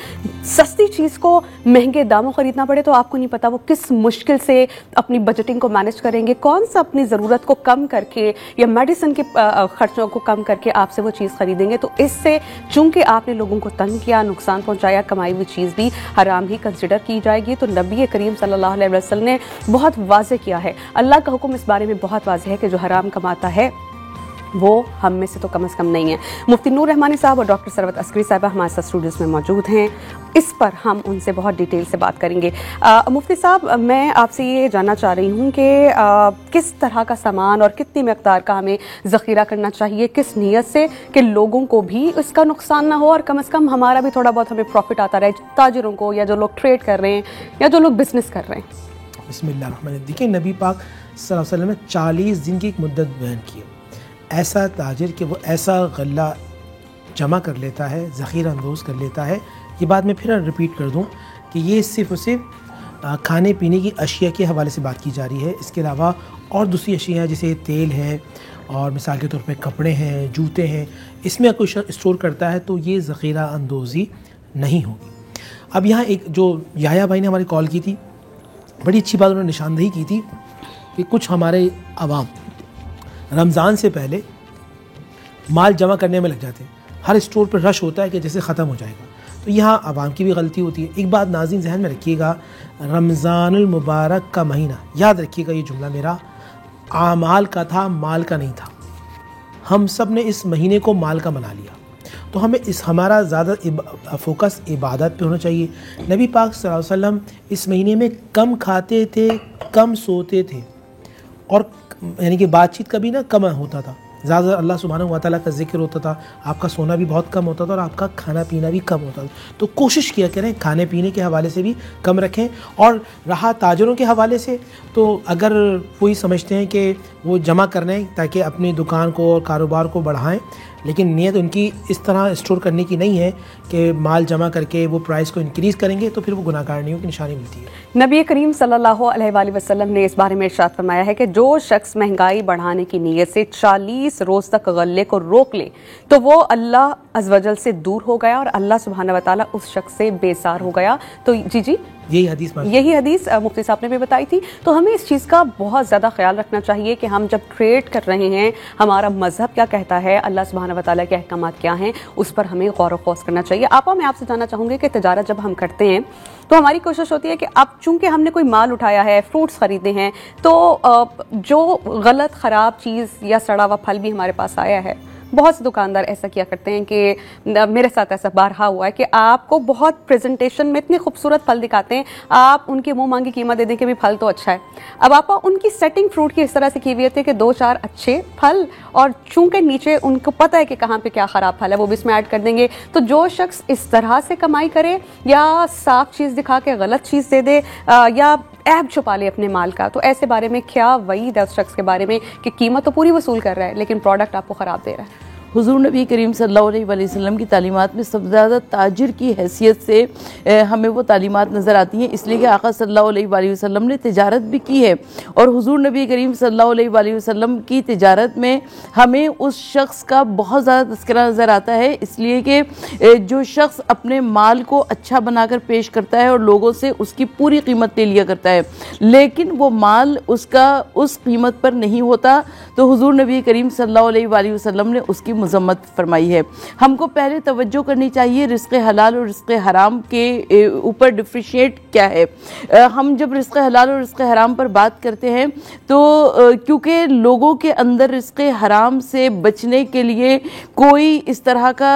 सस्ती चीज़ को महंगे दामों खरीदना पड़े तो आपको नहीं पता वो किस मुश्किल से अपनी बजटिंग को मैनेज करेंगे, कौन सा अपनी ज़रूरत को कम करके या मेडिसिन के खर्चों को कम करके आपसे वो चीज़ खरीदेंगे। तो इससे चूंकि आपने लोगों को तंग किया, नुकसान पहुंचाया, कमाई हुई चीज़ भी हराम ही कंसिडर की जाएगी। तो नबी करीम सल्लल्लाहु अलैहि वसल्लम ने बहुत वाज़ेह किया है, अल्लाह का हुक्म इस बारे में बहुत वाज़ेह है कि जो हराम कमाता है वो हम में से तो कम से कम नहीं है। मुफ्ती नूर रहमानी साहब और डॉक्टर सरवत अस्करी साहब हमारे साथ स्टूडियोज़ में मौजूद हैं। इस पर हम उनसे बहुत डिटेल से बात करेंगे। मुफ्ती साहब, मैं आपसे ये जानना चाह रही हूँ कि किस तरह का सामान और कितनी मकदार का हमें ज़ख़ीरा करना चाहिए, किस नीयत से कि लोगों को भी इसका नुकसान ना हो और कम से कम हमारा भी थोड़ा बहुत हमें प्रॉफिट आता रहे, ताजिरों को या जो लोग ट्रेड कर रहे हैं या जो लोग बिज़नेस कर रहे हैं। बिस्मिल्लाह। देखिए, नबी पाक सल्लल्लाहु अलैहि वसल्लम ने 40 दिन की एक मुद्दत बयान की है। ऐसा ताजिर कि वो ऐसा गल्ला जमा कर लेता है, ज़ख़ीरा अंदोज कर लेता है। ये बात मैं फिर रिपीट कर दूं कि ये सिर्फ़ और सिर्फ खाने पीने की अशिया के हवाले से बात की जा रही है। इसके अलावा और दूसरी अशिया जैसे तेल है और मिसाल के तौर पे कपड़े हैं, जूते हैं, इसमें अगर कोई स्टोर करता है तो ये ज़ख़ीरा अंदोज़ी नहीं होगी। अब यहाँ एक जो याया भाई ने हमारी कॉल की थी, बड़ी अच्छी बात उन्होंने निशानदेही की थी कि कुछ हमारे अवाम रमज़ान से पहले माल जमा करने में लग जाते हैं। हर स्टोर पर रश होता है कि जैसे ख़त्म हो जाएगा, तो यहाँ आवाम की भी गलती होती है। एक बात नाज़रीन ज़हन में रखिएगा, रमज़ानुल मुबारक का महीना, याद रखिएगा ये जुमला मेरा, आमाल का था, माल का नहीं था। हम सब ने इस महीने को माल का मना लिया, तो हमें हमारा ज़्यादा फोकस इबादत पे होना चाहिए। नबी पाक सल्लल्लाहु अलैहि वसल्लम इस महीने में कम खाते थे, कम सोते थे और यानी कि बातचीत का भी ना कम होता था, ज़्यादा अल्लाह सुब्हानहू व तआला का जिक्र होता था, आपका सोना भी बहुत कम होता था और आपका खाना पीना भी कम होता था। तो कोशिश किया करें खाने पीने के हवाले से भी कम रखें। और रहा ताजरों के हवाले से, तो अगर कोई समझते हैं कि वो जमा कर रहे हैं ताकि अपनी दुकान को और कारोबार को बढ़ाएं, लेकिन नीयत उनकी इस तरह स्टोर करने की नहीं है कि माल जमा करके वो प्राइस को इंक्रीज़ करेंगे, तो फिर वो गुनाहगारनियों की निशानी मिलती है। नबी करीम सल्लल्लाहु अलैहि वसल्लम ने इस बारे में इरशाद फरमाया है कि जो शख्स महंगाई बढ़ाने की नीयत से 40 रोज़ तक गल्ले को रोक ले तो वो अल्लाह अज़्वजल से दूर हो गया और अल्लाह सुब्हानहू व तआला उस शख्स से बेजार हो गया। तो जी यही हदीस मुफ्ती साहब ने भी बताई थी। तो हमें इस चीज़ का बहुत ज़्यादा ख्याल रखना चाहिए कि हम जब ट्रेड कर रहे हैं, हमारा मज़हब क्या कहता है, अल्लाह सुब्हानहू व तआला के अहकामात क्या हैं, उस पर हमें गौर व खौस करना चाहिए। आपा, मैं आपसे जानना चाहूँगी कि तिजारत जब हम करते हैं तो हमारी कोशिश होती है कि अब चूंकि हमने कोई माल उठाया है, फ्रूट्स ख़रीदे हैं, तो जो गलत ख़राब चीज़ या सड़ा हुआ फल भी हमारे पास आया है, बहुत से दुकानदार ऐसा किया करते हैं कि मेरे साथ ऐसा बारहा हुआ है कि आपको बहुत प्रेजेंटेशन में इतने खूबसूरत फल दिखाते हैं, आप उनके मुंह मांगी कीमत दे दें कि भी फल तो अच्छा है। अब आप उनकी सेटिंग फ्रूट की इस तरह से की हुई है कि 2-4 अच्छे फल और चूंकि नीचे उनको पता है कि कहाँ पे क्या ख़राब फल है वो भी इसमें ऐड कर देंगे। तो जो शख्स इस तरह से कमाई करे या साफ चीज़ दिखा के गलत चीज़ दे दे या ऐब छुपा ले अपने माल का, तो ऐसे बारे में क्या वईद है उस शख्स के बारे में कि कीमत तो पूरी वसूल कर रहा है लेकिन प्रोडक्ट आपको ख़राब दे रहा है। हुजूर नबी करीम सल्लल्लाहु अलैहि वसल्लम की तालीमात में सबसे ज़्यादा ताजिर की हैसियत से हमें वो तालीमात नज़र आती हैं, इसलिए कि आका सल्लल्लाहु अलैहि वसल्लम ने तिजारत भी की है और हुजूर नबी करीम सल्लल्लाहु अलैहि वसल्लम की तिजारत में हमें उस शख्स का बहुत ज़्यादा तज़किरा नज़र आता है, इसलिए कि जो शख्स अपने माल को अच्छा बनाकर पेश करता है और लोगों से उसकी पूरी कीमत ले लिया करता है, लेकिन वो माल उसका उस कीमत पर नहीं होता, तो हुजूर नबी करीम सल्लल्लाहु अलैहि वसल्लम ने उसकी मज़म्मत फरमाई है। हमको पहले तवज्जो करनी चाहिए रिज़्क़ हलाल और रिज़्क़ हराम के ऊपर डिफ्रेंशिएट क्या है। हम जब रिज़्क़ हलाल और रिज़्क़ हराम पर बात करते हैं तो क्योंकि लोगों के अंदर रिज़्क़ हराम से बचने के लिए कोई इस तरह का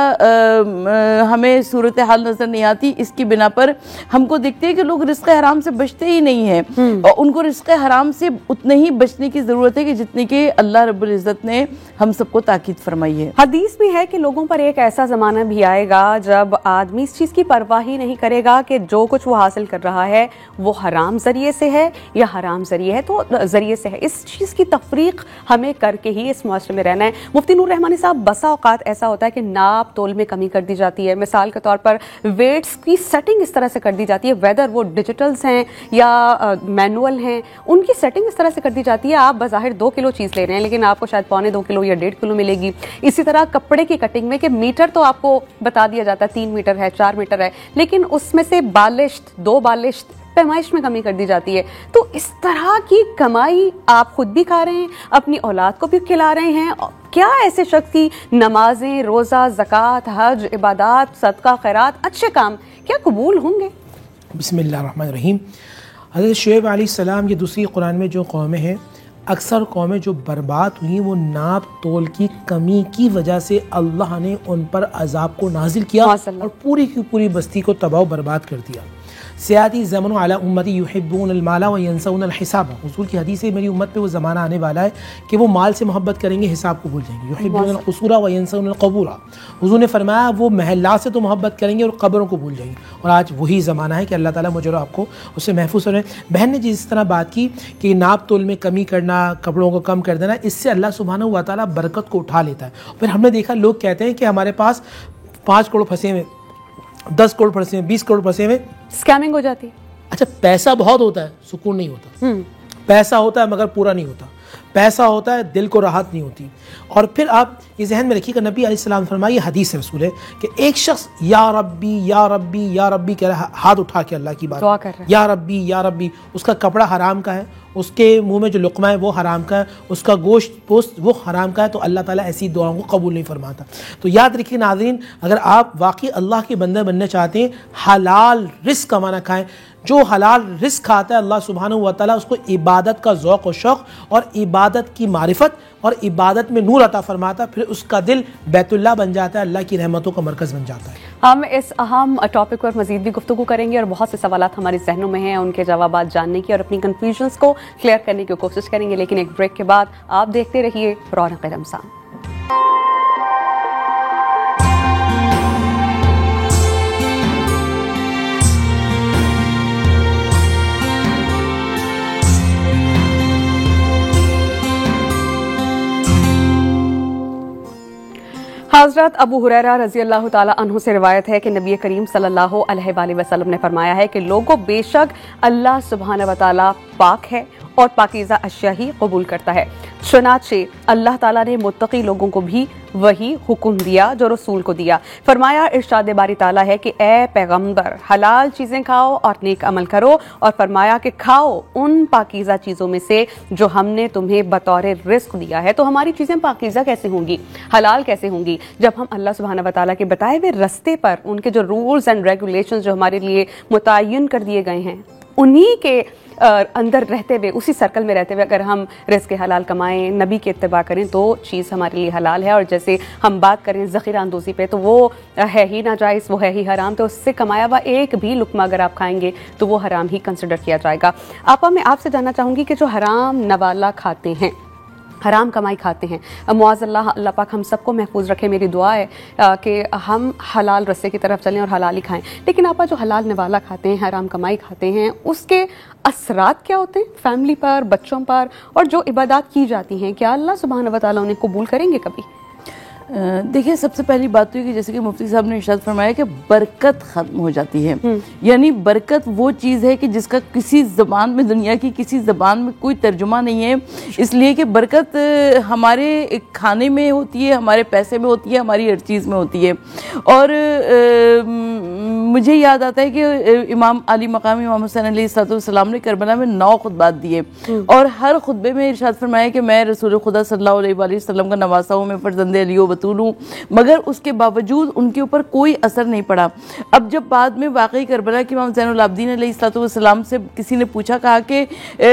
हमें सूरत हाल नज़र नहीं आती, इसकी बिना पर हमको देखते हैं कि लोग रिज़्क़ हराम से बचते ही नहीं हैं और उनको रिज़्क़ हराम से उतने ही बचने की ज़रूरत है कि जितनी कि अल्लाह रब्बुल इज़्ज़त ने हम सबको ताकीद फरमाई है। हदीस भी है कि लोगों पर एक ऐसा ज़माना भी आएगा जब आदमी इस चीज़ की परवाह ही नहीं करेगा कि जो कुछ वो हासिल कर रहा है वो हराम ज़रिए से है या हराम ज़रिए है तो ज़रिए से है। इस चीज़ की तफरीक हमें करके ही इस मुआशरे में रहना है। मुफ्ती नूर रहमानी साहब, बसा औकात ऐसा होता है कि नाप तोल में कमी कर दी जाती है। मिसाल के तौर पर वेट्स की सेटिंग इस तरह से कर दी जाती है, वेदर वो डिजिटल्स हैं या मैनुअल हैं, उनकी सेटिंग इस तरह से कर दी जाती है, आप बाज़ाहिर 2 किलो चीज़ ले रहे हैं लेकिन आपको शायद 2.25 किलो या 1.5 किलो मिलेगी। इसी तरह कपड़े की कटिंग में कि मीटर तो आपको बता दिया जाता है 3 मीटर है, 4 मीटर है, लेकिन उसमें से बालिश्त 2 बालिश्त पैमाइश में कमी कर दी जाती है। तो इस तरह की कमाई आप खुद भी खा रहे हैं, अपनी औलाद को भी खिला रहे हैं। क्या ऐसे शख्स की नमाजें, रोज़ा, ज़कात, हज, इबादत, सदका, खैरात, अच्छे काम क्या कबूल होंगे? बिस्मिल्लाहिर्रहमानिर्रहीम। हज़रत शुएब अलैहिस्सलाम, ये दूसरी कुरान में जो कौमें हैं अक्सर कौमें जो बर्बाद हुई वो नाप तोल की कमी की वजह से अल्लाह ने उन पर अजाब को नाजिल किया और पूरी की पूरी बस्ती को तबाह बर्बाद कर दिया। सियाती ज़मन अला उम्मती युहिब्बूनल माला व यंसौनल हिसाब। हुज़ूर की हदीस है मेरी उम्मत पे वो ज़माना आने वाला है कि वो माल से मोहब्बत करेंगे, हिसाब को भूल जाएंगे। युहिब्बूनल क़ुसूरा व यंसौनल क़बूरा। हुज़ूर ने फरमाया वो महल्लात से तो मोहब्बत करेंगे और क़ब्रों को भूल जाएंगे। और आज वही ज़माना है कि अल्लाह ताला मुझे और आपको उससे महफूज रहे। बहन ने जिस तरह बात की कि नाप तोल में कमी करना, कपड़ों को कम कर देना, इससे अल्लाह सुब्हानहू व तआला बरकत को उठा लेता है। फिर हमने देखा लोग कहते हैं कि हमारे पास 5 करोड़ फंसे हुए, 10 करोड़ फंसे हुए, 20 करोड़ फंसे हुए, स्कैमिंग हो जाती है। अच्छा, पैसा बहुत होता है, सुकून नहीं होता। पैसा होता है मगर पूरा नहीं होता। पैसा होता है, दिल को राहत नहीं होती। और फिर आप ये जहन में रखिएगा, नबी अलैहिस्सलाम फरमाइए, हदीस है रसूल है कि एक शख्स या रब्बी या रब्बी या रब्बी कह रहा है, हाथ उठा के अल्लाह की बात दुआ कर रहा है, या रब्बी या रब्बी। उसका कपड़ा हराम का है, उसके मुंह में जो लुक़मा है वो हराम का है, उसका गोश्त पोस्ट वो हराम का है, तो अल्लाह ताला ऐसी दुआओं को कबूल नहीं फरमाता। तो याद रखिए नाज़रीन, अगर आप वाकई अल्लाह के बंदे बनना चाहते हैं, हलाल रिस्क कमाना खाएं। जो हलाल रिस्क खाता है अल्लाह सुब्हानहू व तआला उसको इबादत का ज़ौक़ और शौक़ और इबादत की मारिफत और इबादत में नूर अता फरमाता, फिर उसका दिल बैतुल्लाह बन जाता है, अल्लाह की रहमतों का मरकज़ बन जाता है। हम इस अहम टॉपिक पर मजीद भी गुफ्तगू करेंगे और बहुत से सवालात हमारे जहनों में हैं, उनके जवाबात जानने की और अपनी कन्फ्यूजन्स को क्लियर करने की कोशिश करेंगे। लेकिन एक ब्रेक के बाद आप देखते रहिए रौनक रमज़ान। हज़रत अबू हुरैरा रज़ी अल्लाह ताला अन्हु से रिवायत है कि नबी करीम सल्लल्लाहु अलैहि वसल्लम ने फरमाया है कि लोगों, बेशक अल्लाह सुब्हानहू व तआला पाक है और पाकीज़ा अशिया ही कबूल करता है। चुनाचे अल्लाह ताला ने मुत्तकी लोगों को भी वही हुक्म दिया जो रसूल को दिया। फरमाया, इरशाद बारी ताला है कि ए पैगंबर, हलाल चीज़ें खाओ और नेक अमल करो। और फरमाया कि खाओ उन पाकीज़ा चीज़ों में से जो हमने तुम्हें बतौर रिस्क दिया है। तो हमारी चीज़ें पाकीज़ा कैसे होंगी, हलाल कैसे होंगी, जब हम अल्लाह सुब्हानहू व तआला के बताए हुए रास्ते पर, उनके जो रूल्स एंड रेगुलेशंस जो हमारे लिए मुतय्यन कर दिए गए हैं, उन्हीं के अंदर रहते हुए, उसी सर्कल में रहते हुए अगर हम रिज़्क़ हलाल कमाएं, नबी के इत्तिबा करें, तो चीज़ हमारे लिए हलाल है। और जैसे हम बात करें ज़ख़ीरा अंदोज़ी पे, तो वो है ही नाजायज़, वो है ही हराम। तो उससे कमाया हुआ एक भी लुक़मा अगर आप खाएंगे तो वो हराम ही कंसिडर किया जाएगा। आपा, मैं आपसे जानना चाहूँगी कि जो हराम नवाला खाते हैं, हराम कमाई खाते हैं, मुआज़ल्लाह, अल्लाह पाक हम सबको महफूज रखे। मेरी दुआ है कि हम हलाल रस्ते की तरफ चलें और हलाल ही खाएं। लेकिन आप जो हलाल नवाला खाते हैं, हराम कमाई खाते हैं, उसके असरात क्या होते हैं फैमिली पर, बच्चों पर, और जो इबादत की जाती हैं, क्या अल्लाह सुब्हानहू व तआला उन्हें कबूल करेंगे कभी? देखिए, सबसे पहली बात तो ये कि जैसे कि मुफ्ती साहब ने इरशाद फरमाया कि बरकत ख़त्म हो जाती है। यानी बरकत वो चीज़ है कि जिसका किसी ज़बान में, दुनिया की किसी ज़बान में कोई तर्जुमा नहीं है। इसलिए कि बरकत हमारे खाने में होती है, हमारे पैसे में होती है, हमारी हर चीज़ में होती है। और मुझे याद आता है कि इमाम अली मकाम इमाम हुसैन अलैहिस्सलाम ने करबला में 9 खुतबात दिए और हर खुतबे में इरशाद फरमाया कि मैं रसूल खुदा सल्लल्लाहु अलैहि वसल्लम का नवासा हूँ, मैं फर्जंदे अली बतूल हूँ, मगर उसके बावजूद उनके ऊपर कोई असर नहीं पड़ा। अब जब बाद में वाकई करबला के इमाम ज़ैनुल आबिदीन अलैहिस्सलाम से किसी ने पूछा, कहा कि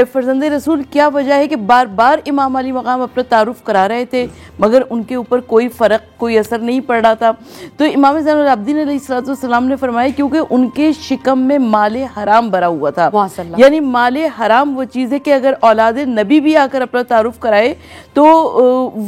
फर्जंदे रसूल, क्या वजह है कि बार बार इमाम अली मकाम अपना तारुफ करा रहे थे मगर उनके ऊपर कोई फ़र्क, कोई असर नहीं पड़ रहा था? तो इमाम ज़ैनुल आबिदीन अलैहिस्सलाम ने फरमाया क्योंकि उनके शिकम में माले हराम भरा हुआ था। यानी माले हराम वो चीज़ है कि अगर औलाद नबी भी आकर अपना तारुफ कराए तो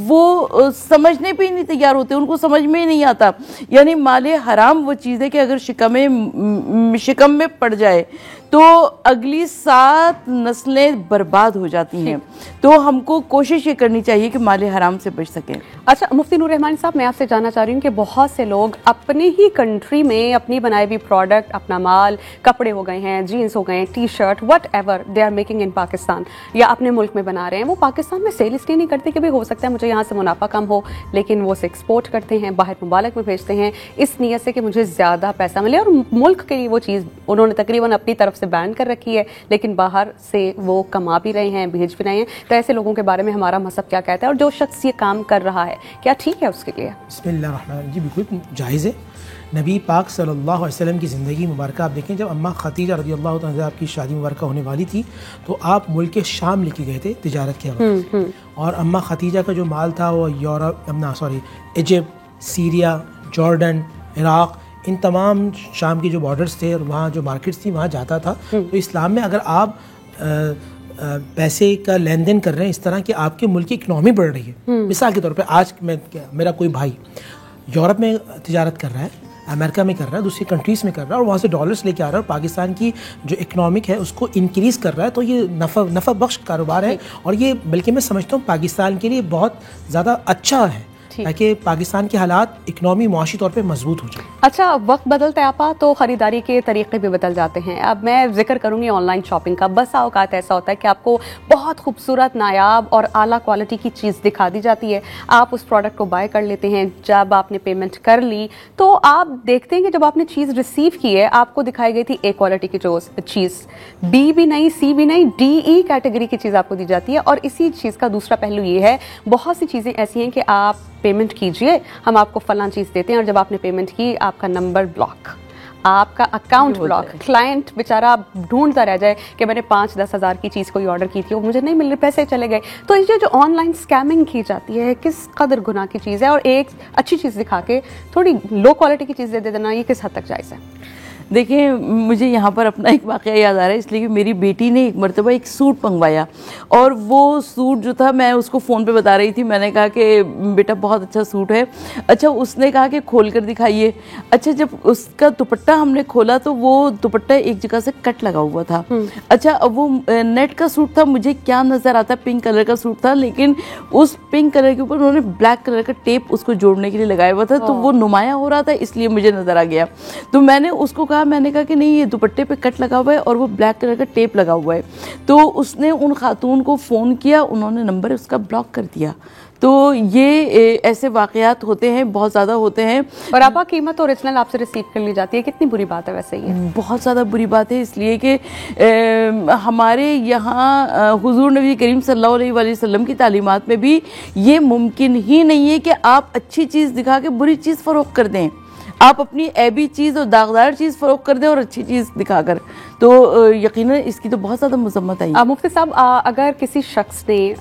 वो समझने पे ही नहीं तैयार होते, उनको समझ में ही नहीं आता। यानी माले हराम वो चीज़ है कि अगर शिकम में पड़ जाए तो अगली 7 नस्लें बर्बाद हो जाती हैं। तो हमको कोशिश ये करनी चाहिए कि माले हराम से बच सकें। अच्छा, मुफ्ती नूर रहमान साहब, मैं आपसे जानना चाह रही हूँ कि बहुत से लोग अपने ही कंट्री में अपनी बनाई हुई प्रोडक्ट, अपना माल, कपड़े हो गए हैं, जीन्स हो गए हैं, T shirt, whatever they are making in Pakistan, या अपने मुल्क में बना रहे हैं, वो पाकिस्तान में सेल इसलिए नहीं करते कि भाई हो सकता है मुझे यहाँ से मुनाफा कम हो, लेकिन वो उसे एक्सपोर्ट करते हैं, बाहर मुबालक में भेजते हैं इस नीयत से कि मुझे ज़्यादा पैसा मिले। और मुल्क के लिए वो चीज़ उन्होंने तकरीबन अपनी तरफ से बैन कर रखी है, लेकिन बाहर से वो कमा भी रहे हैं, भेज भी रहे हैं। तो ऐसे लोगों के बारे में हमारा मज़हब क्या कहता है, और जो शख्स ये काम कर रहा है क्या ठीक है उसके लिए? बिस्मिल्लाहिर्रहमानिर्रहीम, जी बिल्कुल जायज़ है। नबी पाक सल्लल्लाहु अलैहि वसल्लम की ज़िंदगी मुबारक आप देखें, जब अम्मा खदीजा रज़ियल्लाहु तआला अन्हा की शादी मुबारक होने वाली थी तो आप मुल्क शाम लेके गए थे तिजारत के वक्त, और अम्मा खदीजा का जो माल था वो इजिप्ट, सीरिया, जॉर्डन, इराक़, इन तमाम शाम के जो बॉर्डर्स थे और वहाँ जो मार्केट्स थी वहाँ जाता था। तो इस्लाम में अगर आप पैसे का लेन देन कर रहे हैं इस तरह कि आपके मुल्क की इकनॉमी बढ़ रही है, मिसाल के तौर पे आज मेरा कोई भाई यूरोप में तिजारत कर रहा है, अमेरिका में कर रहा है, दूसरी कंट्रीज़ में कर रहा है और वहाँ से डॉलर्स लेके आ रहा है और पाकिस्तान की जो इकनॉमिक है उसको इंक्रीज़ कर रहा है, तो ये नफ़ा बख्श कारोबार है और ये बल्कि मैं समझता हूँ पाकिस्तान के लिए बहुत ज़्यादा अच्छा है ताकि पाकिस्तान के हालात इकनॉमी मुआशी तौर पे मजबूत हो जाए। अच्छा, वक्त बदलता है आपा तो ख़रीदारी के तरीक़े भी बदल जाते हैं। अब मैं जिक्र करूँगी ऑनलाइन शॉपिंग का। बस औकात ऐसा होता है कि आपको बहुत खूबसूरत, नायाब और आला क्वालिटी की चीज़ दिखा दी जाती है, आप उस प्रोडक्ट को बाय कर लेते हैं। जब आपने पेमेंट कर ली तो आप देखते हैं कि जब आपने चीज़ रिसीव की है आपको दिखाई गई थी ए क्वालिटी की जो चीज़, बी भी नहीं, सी भी नहीं, DE कैटेगरी की चीज़ आपको दी जाती है। और इसी चीज़ का दूसरा पहलू ये है, बहुत सी चीज़ें ऐसी हैं कि आप पेमेंट कीजिए, हम आपको फलां चीज़ देते हैं और जब आपने पेमेंट की आपका नंबर ब्लॉक, आपका अकाउंट ब्लॉक, क्लाइंट बेचारा ढूंढता रह जाए कि मैंने 5-10 हज़ार की चीज़ कोई ऑर्डर की थी, वो मुझे नहीं मिल रही, पैसे चले गए। तो ये जो ऑनलाइन स्कैमिंग की जाती है किस कदर गुनाह की चीज़ है, और एक अच्छी चीज़ दिखा के थोड़ी लो क्वालिटी की चीज़ दे देना ये किस हद तक जायज़ है? देखिए, मुझे यहाँ पर अपना एक वाक़या याद आ रहा है, इसलिए कि मेरी बेटी ने एक मरतबा एक सूट मंगवाया और वो सूट जो था मैं उसको फ़ोन पे बता रही थी, मैंने कहा कि बेटा बहुत अच्छा सूट है। अच्छा, उसने कहा कि खोल कर दिखाइए। अच्छा, जब उसका दुपट्टा हमने खोला तो वो दुपट्टा एक जगह से कट लगा हुआ था। अच्छा, अब वो नेट का सूट था, मुझे क्या नज़र आता, पिंक कलर का सूट था, लेकिन उस पिंक कलर के ऊपर उन्होंने ब्लैक कलर का टेप उसको जोड़ने के लिए लगाया हुआ था, तो वो नुमाया हो रहा था, इसलिए मुझे नज़र आ गया। तो मैंने उसको मैंने कहा कि नहीं, ये दुपट्टे पे कट लगा हुआ है और वो ब्लैक कलर का टेप लगा हुआ है। तो उसने उन खातून को फ़ोन किया, उन्होंने नंबर उसका ब्लॉक कर दिया। तो ये ऐसे वाक़यात होते हैं, बहुत ज़्यादा होते हैं। और आपका कीमत ओरिजिनल आपसे रिसीव कर ली जाती है, कितनी बुरी बात है वैसे ये? बहुत ज़्यादा बुरी बात है, इसलिए कि हमारे यहाँ हुज़ूर नबी करीम सल्लल्लाहु अलैहि वसल्लम की तालीमात में भी ये मुमकिन ही नहीं है कि आप अच्छी चीज़ दिखा के बुरी चीज़ फ़रोख्त कर दें। आप अपनी ऐबी चीज़ और दागदार चीज़ फ़रोख्त कर दें और अच्छी चीज़ दिखाकर, तो यकीनन इसकी तो बहुत ज़्यादा मज़म्मत आई। मुफ्ती साहब, अगर किसी शख्स ने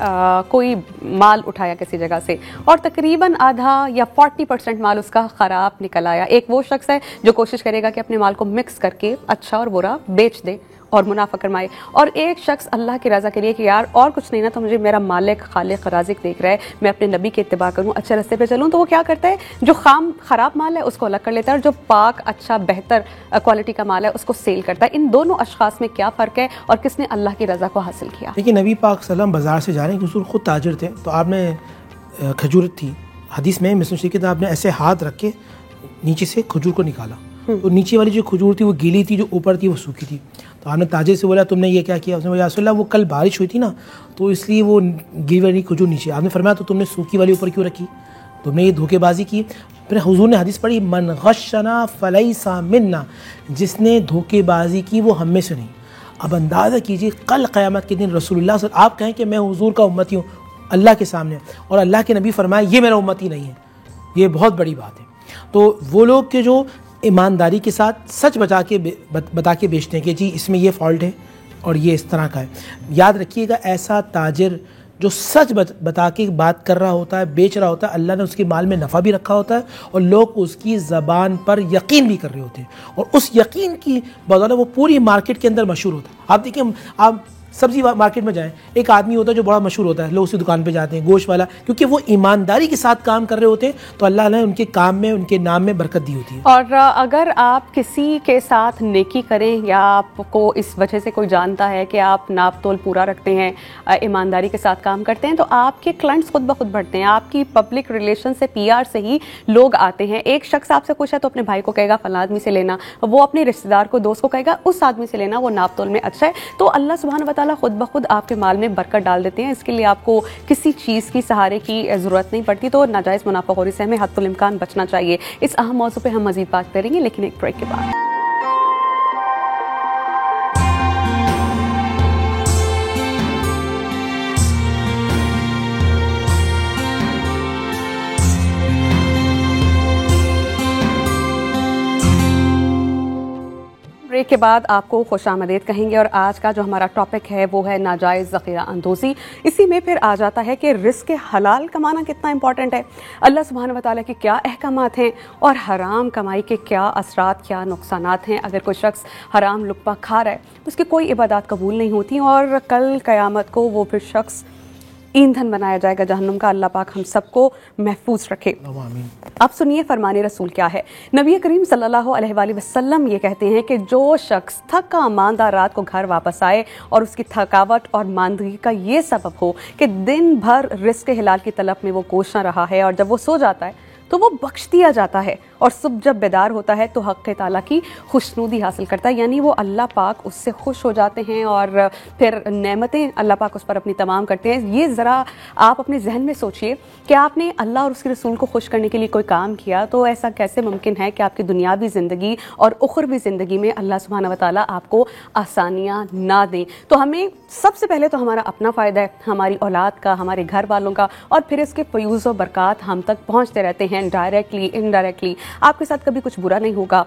कोई माल उठाया किसी जगह से और तकरीबन आधा या 40% माल उसका ख़राब निकल आया, एक वो शख्स है जो कोशिश करेगा कि अपने माल को मिक्स करके अच्छा और बुरा बेच दे और मुनाफा कमाए, और एक शख्स अल्लाह की रज़ा के लिए कि यार और कुछ नहीं ना तो मुझे मेरा मालिक खालिक राज़िक देख रहा है, मैं अपने नबी के इत्तिबा करूँ, अच्छे रास्ते पे चलूँ, तो वो क्या करता है, जो ख़राब माल है उसको अलग कर लेता है और जो पाक अच्छा बेहतर क्वालिटी का माल है उसको सेल करता है। इन दोनों अशख़ास में क्या फ़र्क है और किसने अल्लाह की रज़ा को हासिल किया? देखिए, नबी पाक सल्लम बाज़ार से जा रहे हैं, हुज़ूर खुद ताजिर थे, तो आपने खजूर थी, हदीस में मिस्र शरीफ के आपने ऐसे हाथ रख के नीचे से खजूर को निकाला, तो नीचे वाली जो खजूर थी वो गीली थी, जो ऊपर थी वो सूखी थी। तो आपने ताजिर से बोला तुमने ये क्या किया? उसने बोला या रसूल अल्लाह, वो कल बारिश हुई थी ना तो इसलिए वो गीली वाली खजूर नीचे। आपने फरमाया तो तुमने सूखी वाली ऊपर क्यों रखी? तुमने ये धोखेबाजी की। फिर हुजूर ने हदीस पढ़ी, मन गश्शना फलैसा मिन्ना, जिसने धोखेबाजी की वो हम में से नहीं। अब अंदाज़ा कीजिए कल क़यामत के दिन रसूलुल्लाह सल्लल्लाहु अलैहि वसल्लम आप कहें कि मैं हुजूर का उम्मती हूँ अल्लाह के सामने, और अल्लाह के नबी फरमाए ये मेरा उम्मती नहीं है, ये बहुत बड़ी बात है। तो वो लोग के जो ईमानदारी के साथ सच बता के बेचते हैं कि जी इसमें ये फॉल्ट है और ये इस तरह का है, याद रखिएगा ऐसा ताजिर जो सच बता के बात कर रहा होता है, बेच रहा होता है, अल्लाह ने उसके माल में नफ़ा भी रखा होता है और लोग उसकी ज़बान पर यकीन भी कर रहे होते हैं, और उस यकीन की बदौलत वो पूरी मार्केट के अंदर मशहूर होता है। आप देखिए, आप सब्जी मार्केट में जाएं, एक आदमी होता है जो बड़ा मशहूर होता है, लोग उसी दुकान पे जाते हैं, गोश्त वाला, क्योंकि वो ईमानदारी के साथ काम कर रहे होते हैं, तो अल्लाह ने उनके काम में, उनके नाम में बरकत दी होती है। और अगर आप किसी के साथ नेकी करें या आपको इस वजह से कोई जानता है कि आप नाप तोल पूरा रखते हैं, ईमानदारी के साथ काम करते हैं, तो आपके क्लाइंट्स खुद ब खुद बढ़ते हैं, आपकी पब्लिक रिलेशन से, PR से ही लोग आते हैं। एक शख्स आपसे पूछा तो अपने भाई को कहेगा फलां आदमी से लेना, वो अपने रिश्तेदार को, दोस्त को कहेगा उस आदमी से लेना, वो नाप तोल में अच्छा है। तो अल्लाह सुब्हान व तआला खुद ब खुद आपके माल में बरकत डाल देते हैं। इसके लिए आपको किसी चीज़ की सहारे की ज़रूरत नहीं पड़ती। तो नाजायज़ मुनाफाखोरी से हमें हद्दुल इम्कान बचना चाहिए। इस अहम मौजू पे हम मज़ीद बात करेंगे, लेकिन एक ब्रेक के बाद। ब्रेक के बाद आपको खुशामदीद कहेंगे और आज का जो हमारा टॉपिक है वो है नाजायज़ ज़ख़ीरा अंदोज़ी। इसी में फिर आ जाता है कि रिस्क हलाल कमाना कितना इंपॉर्टेंट है, अल्लाह सुब्हानहू व तआला के क्या अहकामात हैं और हराम कमाई के क्या असरात, क्या नुकसानात हैं। अगर कोई शख्स हराम लुक़मा खा रहा है तो उसकी कोई इबादत कबूल नहीं होती और कल क़यामत को वो फिर शख्स ईंधन बनाया जाएगा जहन्नुम का। अल्लाह पाक हम सबको महफूज रखे। अब सुनिए फरमाने रसूल क्या है। नबी करीम सल्लल्लाहु अलैहि वसल्लम ये कहते हैं कि जो शख्स थका मांदा रात को घर वापस आए और उसकी थकावट और मांदगी का ये सबब हो कि दिन भर रिस्क हिलाल की तलब में वो कोशा रहा है और जब वो सो जाता है तो वो बख्श दिया जाता है और सुबह जब बेदार होता है तो हक़ ताला की खुशनुदी हासिल करता है, यानी वो अल्लाह पाक उससे खुश हो जाते हैं और फिर नेमतें अल्लाह पाक उस पर अपनी तमाम करते हैं। ये ज़रा आप अपने जहन में सोचिए कि आपने अल्लाह और उसके रसूल को खुश करने के लिए कोई काम किया तो ऐसा कैसे मुमकिन है कि आपकी दुनियावी ज़िंदगी और उखरवी ज़िंदगी में अल्लाह सुब्हानहू व तआला आपको आसानियाँ ना दें। तो हमें सबसे पहले तो हमारा अपना फ़ायदा है, हमारी औलाद का, हमारे घर वालों का, और फिर इसके फ़यूज़ व बरक़ात हम तक पहुँचते रहते हैं डायरेक्टली इनडायरेक्टली। आपके साथ कभी कुछ बुरा नहीं होगा,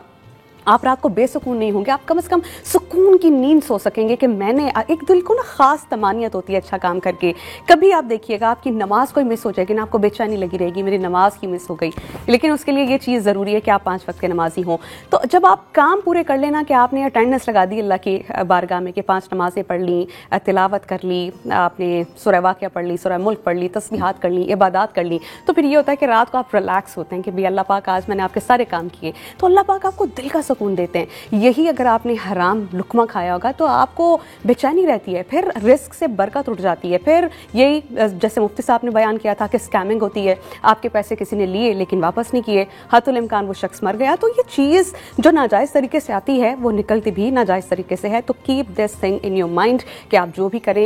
आप रात को बेसुकून नहीं होंगे, आप कम से कम सुकून की नींद सो सकेंगे कि मैंने एक दिल को ना ख़ास तमानियत होती है अच्छा काम करके। कभी आप देखिएगा आपकी नमाज कोई मिस हो जाएगी ना, आपको बेचैनी लगी रहेगी मेरी नमाज की मिस हो गई, लेकिन उसके लिए ये चीज़ ज़रूरी है कि आप 5 वक्त के नमाजी हों। तो जब आप काम पूरे कर लेना कि आपने अटेंडेंस लगा दी अल्लाह की बारगाह में कि 5 नमाज़ें पढ़ ली, तिलावत कर ली, आपने सूरह वाक़िया पढ़ ली, सूरह मुल्क पढ़ ली, तस्बीहात कर ली, इबादत कर ली, तो फिर ये होता है कि रात को आप रिलैक्स होते हैं कि भाई अल्लाह पाक आज मैंने आपके सारे काम किए, तो अल्लाह पाक आपको दिल का सुकून देते हैं। यही अगर आपने हराम लुकमा खाया होगा तो आपको बेचैनी रहती है, फिर रिस्क से बरकत उठ जाती है, फिर यही जैसे मुफ्ती साहब ने बयान किया था कि स्कैमिंग होती है, आपके पैसे किसी ने लिए लेकिन वापस नहीं किए, हतुल इम्कान वो शख्स मर गया। तो ये चीज़ जो नाजायज़ तरीके से आती है वो निकलती भी नाजायज़ तरीके से है। तो keep this thing in your mind कि आप जो भी करें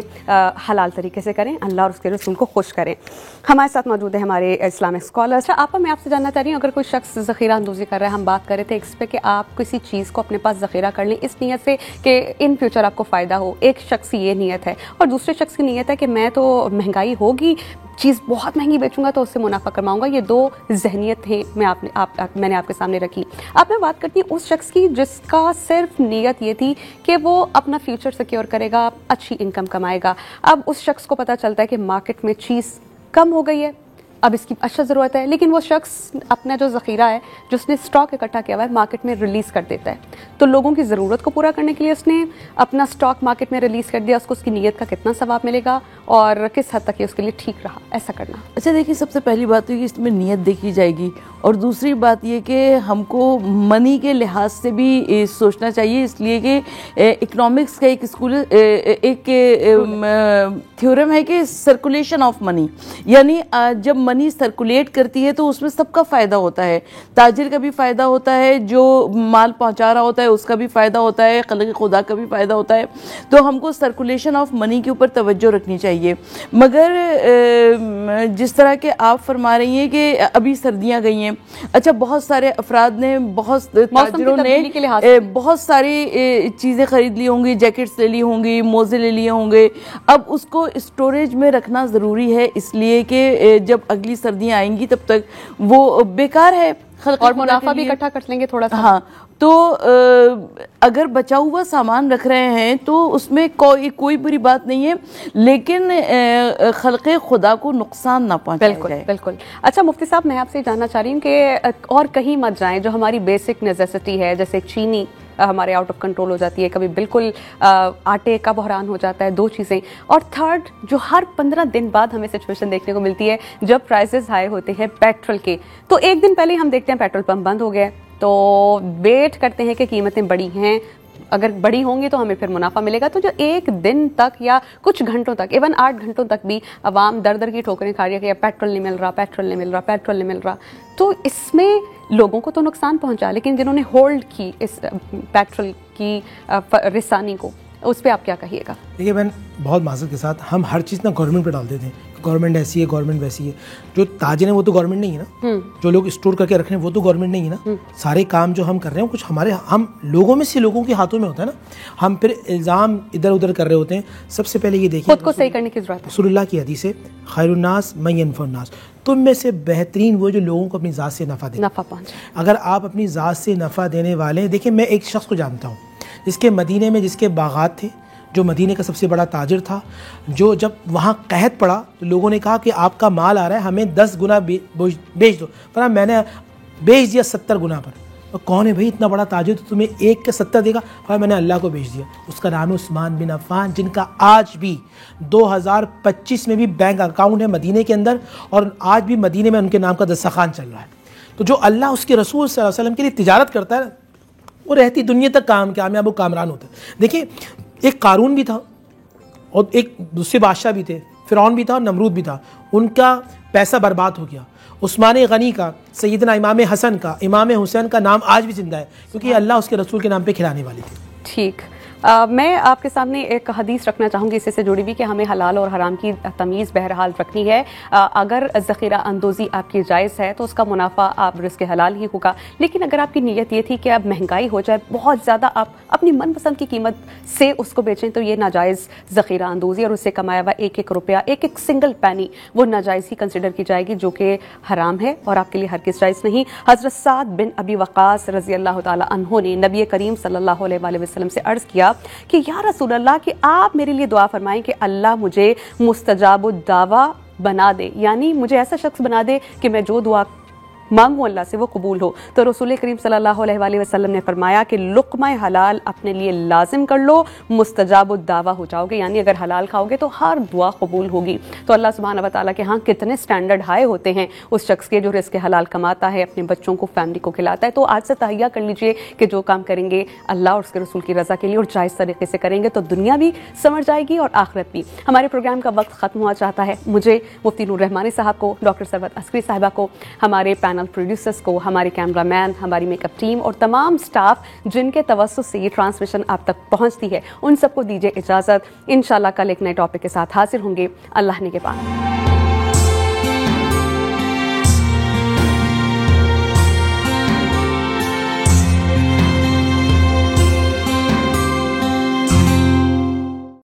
हलाल तरीके से करें, अल्लाह और उसके रसूल को खुश करें। हमारे साथ मौजूद है हमारे इस्लामिक स्कॉलर्स। आपा मैं आपसे जानना चाह रही हूँ, अगर कोई शख्स ज़ख़ीरा अंदोज़ी कर रहा है, हम बात कर रहे थे इस पे कि आप किसी चीज़ को अपने पास ज़ख़ीरा कर लें इस नीयत से कि इन फ्यूचर आपको फ़ायदा हो। एक शख्स की ये नीयत है और दूसरे शख्स की नीयत है कि मैं तो महंगाई होगी, चीज़ बहुत महंगी बेचूंगा तो उससे मुनाफा कमाऊंगा। ये दो जहनीत थे मैंने आपके सामने रखी। अब मैं बात करती हूँ उस शख्स की जिसका सिर्फ नीयत ये थी कि वो अपना फ्यूचर सिक्योर करेगा, अच्छी इनकम कमाएगा। अब उस शख्स को पता चलता है कि मार्केट में चीज़ कम हो गई है, अब इसकी अच्छा ज़रूरत है, लेकिन वो शख्स अपना जो ज़ख़ीरा है जो उसने स्टॉक इकट्ठा किया हुआ है मार्केट में रिलीज़ कर देता है। तो लोगों की ज़रूरत को पूरा करने के लिए उसने अपना स्टॉक मार्केट में रिलीज़ कर दिया, उसको उसकी नीयत का कितना सवाब मिलेगा और किस हद तक ये उसके लिए ठीक रहा ऐसा करना। अच्छा देखिए, सबसे पहली बात तो ये कि इसमें नीयत देखी जाएगी और दूसरी बात ये कि हमको मनी के लिहाज से भी सोचना चाहिए, इसलिए कि इकोनॉमिक्स का एक स्कूल एक थ्योरम है कि सर्कुलेशन ऑफ मनी, यानी जब मनी सर्कुलेट करती है तो उसमें सबका फ़ायदा होता है, ताजिर का भी फ़ायदा होता है, जो माल पहुंचा रहा होता है उसका भी फ़ायदा होता है, खल्क़ खुदा का भी फ़ायदा होता है। तो हमको सर्कुलेशन ऑफ मनी के ऊपर तवज्जो रखनी चाहिए। मगर जिस तरह के आप फरमा रही हैं कि अभी सर्दियाँ गई हैं, अच्छा बहुत सारे अफराद ने, बहुत ताजिरों ने बहुत सारी चीज़ें ख़रीद ली होंगी, जैकेट्स ले ली होंगी, मोज़े ले लिए होंगे। अब उसको स्टोरेज में रखना ज़रूरी है, इसलिए कि जब अगली सर्दियाँ आएंगी तब तक वो बेकार है और मुनाफा भी इकट्ठा कर लेंगे थोड़ा सा। हाँ, तो अगर बचा हुआ सामान रख रहे हैं तो उसमें कोई बुरी बात नहीं है, लेकिन खल्क़े खुदा को नुकसान ना पहुंचाया जाए। बिल्कुल। अच्छा मुफ्ती साहब, मैं आपसे जानना चाह रही हूँ कि और कहीं मत जाएं, जो हमारी बेसिक नेसेसिटी है जैसे चीनी हमारे आउट ऑफ कंट्रोल हो जाती है, कभी बिल्कुल आटे का बहरान हो जाता है, 2 चीज़ें। और थर्ड, जो हर 15 दिन बाद हमें सिचुएशन देखने को मिलती है जब प्राइसेस हाई होते हैं पेट्रोल के, तो एक दिन पहले हम देखते हैं पेट्रोल पंप बंद हो गए, तो वेट करते हैं कि कीमतें बढ़ी हैं, अगर बड़ी होंगी तो हमें फिर मुनाफा मिलेगा। तो जो एक दिन तक या कुछ घंटों तक, इवन 8 घंटों तक भी अवाम दर दर की ठोकरें खा रही है कि पेट्रोल नहीं मिल रहा, पेट्रोल नहीं मिल रहा, पेट्रोल नहीं मिल रहा, तो इसमें लोगों को तो नुकसान पहुंचा, लेकिन जिन्होंने होल्ड की इस पेट्रोल की रिसानी को, उस पर आप क्या कहिएगा? देखिए बहन, बहुत माज़रत के साथ हम हर चीज़ ना गवर्नमेंट पे डाल देते हैं, गवर्नमेंट ऐसी है, गवर्नमेंट वैसी है। जो ताजिर है वो तो गवर्नमेंट नहीं है ना, जो लोग स्टोर करके रख रहे हैं वो तो गवर्नमेंट नहीं है ना। सारे काम जो हम कर रहे हैं कुछ हम लोगों में से लोगों के हाथों में होता है ना, हम फिर इल्ज़ाम इधर उधर कर रहे होते हैं। सबसे पहले ये देखिए, खुद को सही करने की जरूरत है। रसूलुल्लाह की हदीस है, खैरुन्नास मन यनफउन्नास, तुम में से बेहतरीन वो जो लोगों को अपनी ज़ात से नफ़ा दे, नफ़ा पहुँचे। अगर आप अपनी ज़ात से नफ़ा देने वाले हैं, देखिए मैं एक शख्स को जानता हूँ जिसके मदीने में जिसके बागात थे, जो मदीने का सबसे बड़ा ताजिर था, जो जब वहाँ कहत पड़ा तो लोगों ने कहा कि आपका माल आ रहा है, हमें 10 गुना बेच दो। पर मैंने बेच दिया 70 गुना पर। तो कौन है भाई इतना बड़ा ताजिर तो तुम्हें 1 के 70 देगा? और मैंने अल्लाह को बेच दिया। उसका नाम है उस्मान बिन अफ़्फ़ान, जिनका आज भी 2025 में भी बैंक अकाउंट है मदीने के अंदर, और आज भी मदीने में उनके नाम का दस्तरखान चल रहा है। तो जो अल्लाह उसके रसूल सल्लल्लाहु अलैहि वसल्लम के लिए तिजारत करता है, वो रहती दुनिया तक कामयाब और कामरान होता है। देखिए, एक कारून भी था और एक दूसरे बादशाह भी थे, फ़िरौन भी था और नमरूद भी था। उनका पैसा बर्बाद हो गया। उस्मान गनी का, सैयदना इमाम हसन का, इमाम हुसैन का नाम आज भी जिंदा है, क्योंकि अल्लाह उसके रसूल के नाम पे खिलाने वाली थी। ठीक, मैं आपके सामने एक हदीस रखना चाहूँगी इससे से जुड़ी हुई कि हमें हलाल और हराम की तमीज़ बहरहाल रखनी है। अगर ज़ख़ीरा अंदोज़ी आपकी जायज़ है तो उसका मुनाफा आप रिज़्क़ हलाल ही होगा। लेकिन अगर आपकी नीयत ये थी कि अब महंगाई हो जाए, बहुत ज़्यादा आप अपनी मनपसंद की कीमत से उसको बेचें, तो ये नाजायज़ ज़ख़ीरा अंदोज़ी और उससे कमाया हुआ एक एक रुपया, एक एक सिंगल पैनी वो नाजायज़ ही कंसिडर की जाएगी, जो कि हराम है और आपके लिए हरगिज़ जायज़ नहीं। हज़रत साद बिन अबी वक़ास रज़ी अल्लाह तआला अन्हु ने नबी करीम सल्लल्लाहु अलैहि वसल्लम से अर्ज़ किया कि या रसूल अल्लाह कि आप मेरे लिए दुआ फरमाएं कि अल्लाह मुझे मुस्तजाबुद दावा बना दे, यानी मुझे ऐसा शख्स बना दे कि मैं जो दुआ मांगूं अल्लाह से वो कबूल हो। तो रसूल करीम सल्लल्लाहु अलैहि वसल्लम ने फरमाया कि लुक़्मा हलाल अपने लिए लाजिम कर लो, मुस्तजाबुद दावा हो जाओगे, यानी अगर हलाल खाओगे तो हर दुआ कबूल होगी। तो अल्लाह सुब्हानहू व तआला के हाँ कितने स्टैंडर्ड हाई होते हैं उस शख्स के जो रिज़्क़ हलाल कमाता है, अपने बच्चों को, फैमिली को खिलाता है। तो आज से तहैया कर लीजिए कि जो काम करेंगे अल्लाह और उसके रसूल की रज़ा के लिए और जायज़ तरीके से करेंगे तो दुनिया भी समझ जाएगी और आखिरत भी। हमारे प्रोग्राम का वक्त ख़त्म हुआ चाहता है। मुझे मुफ्ती नूर रहमानी साहब को, डॉक्टर सरवत अस्करी साहिबा को, हमारे पैनल प्रोड्यूसर्स को, हमारे कैमरामैन, हमारी मेकअप टीम और तमाम स्टाफ जिनके तवस्सुस से ये ट्रांसमिशन आप तक पहुंचती है, उन सबको दीजिए इजाज़त। इंशाल्लाह कल एक नए टॉपिक के साथ हाजिर होंगे। अल्लाह ने के पास।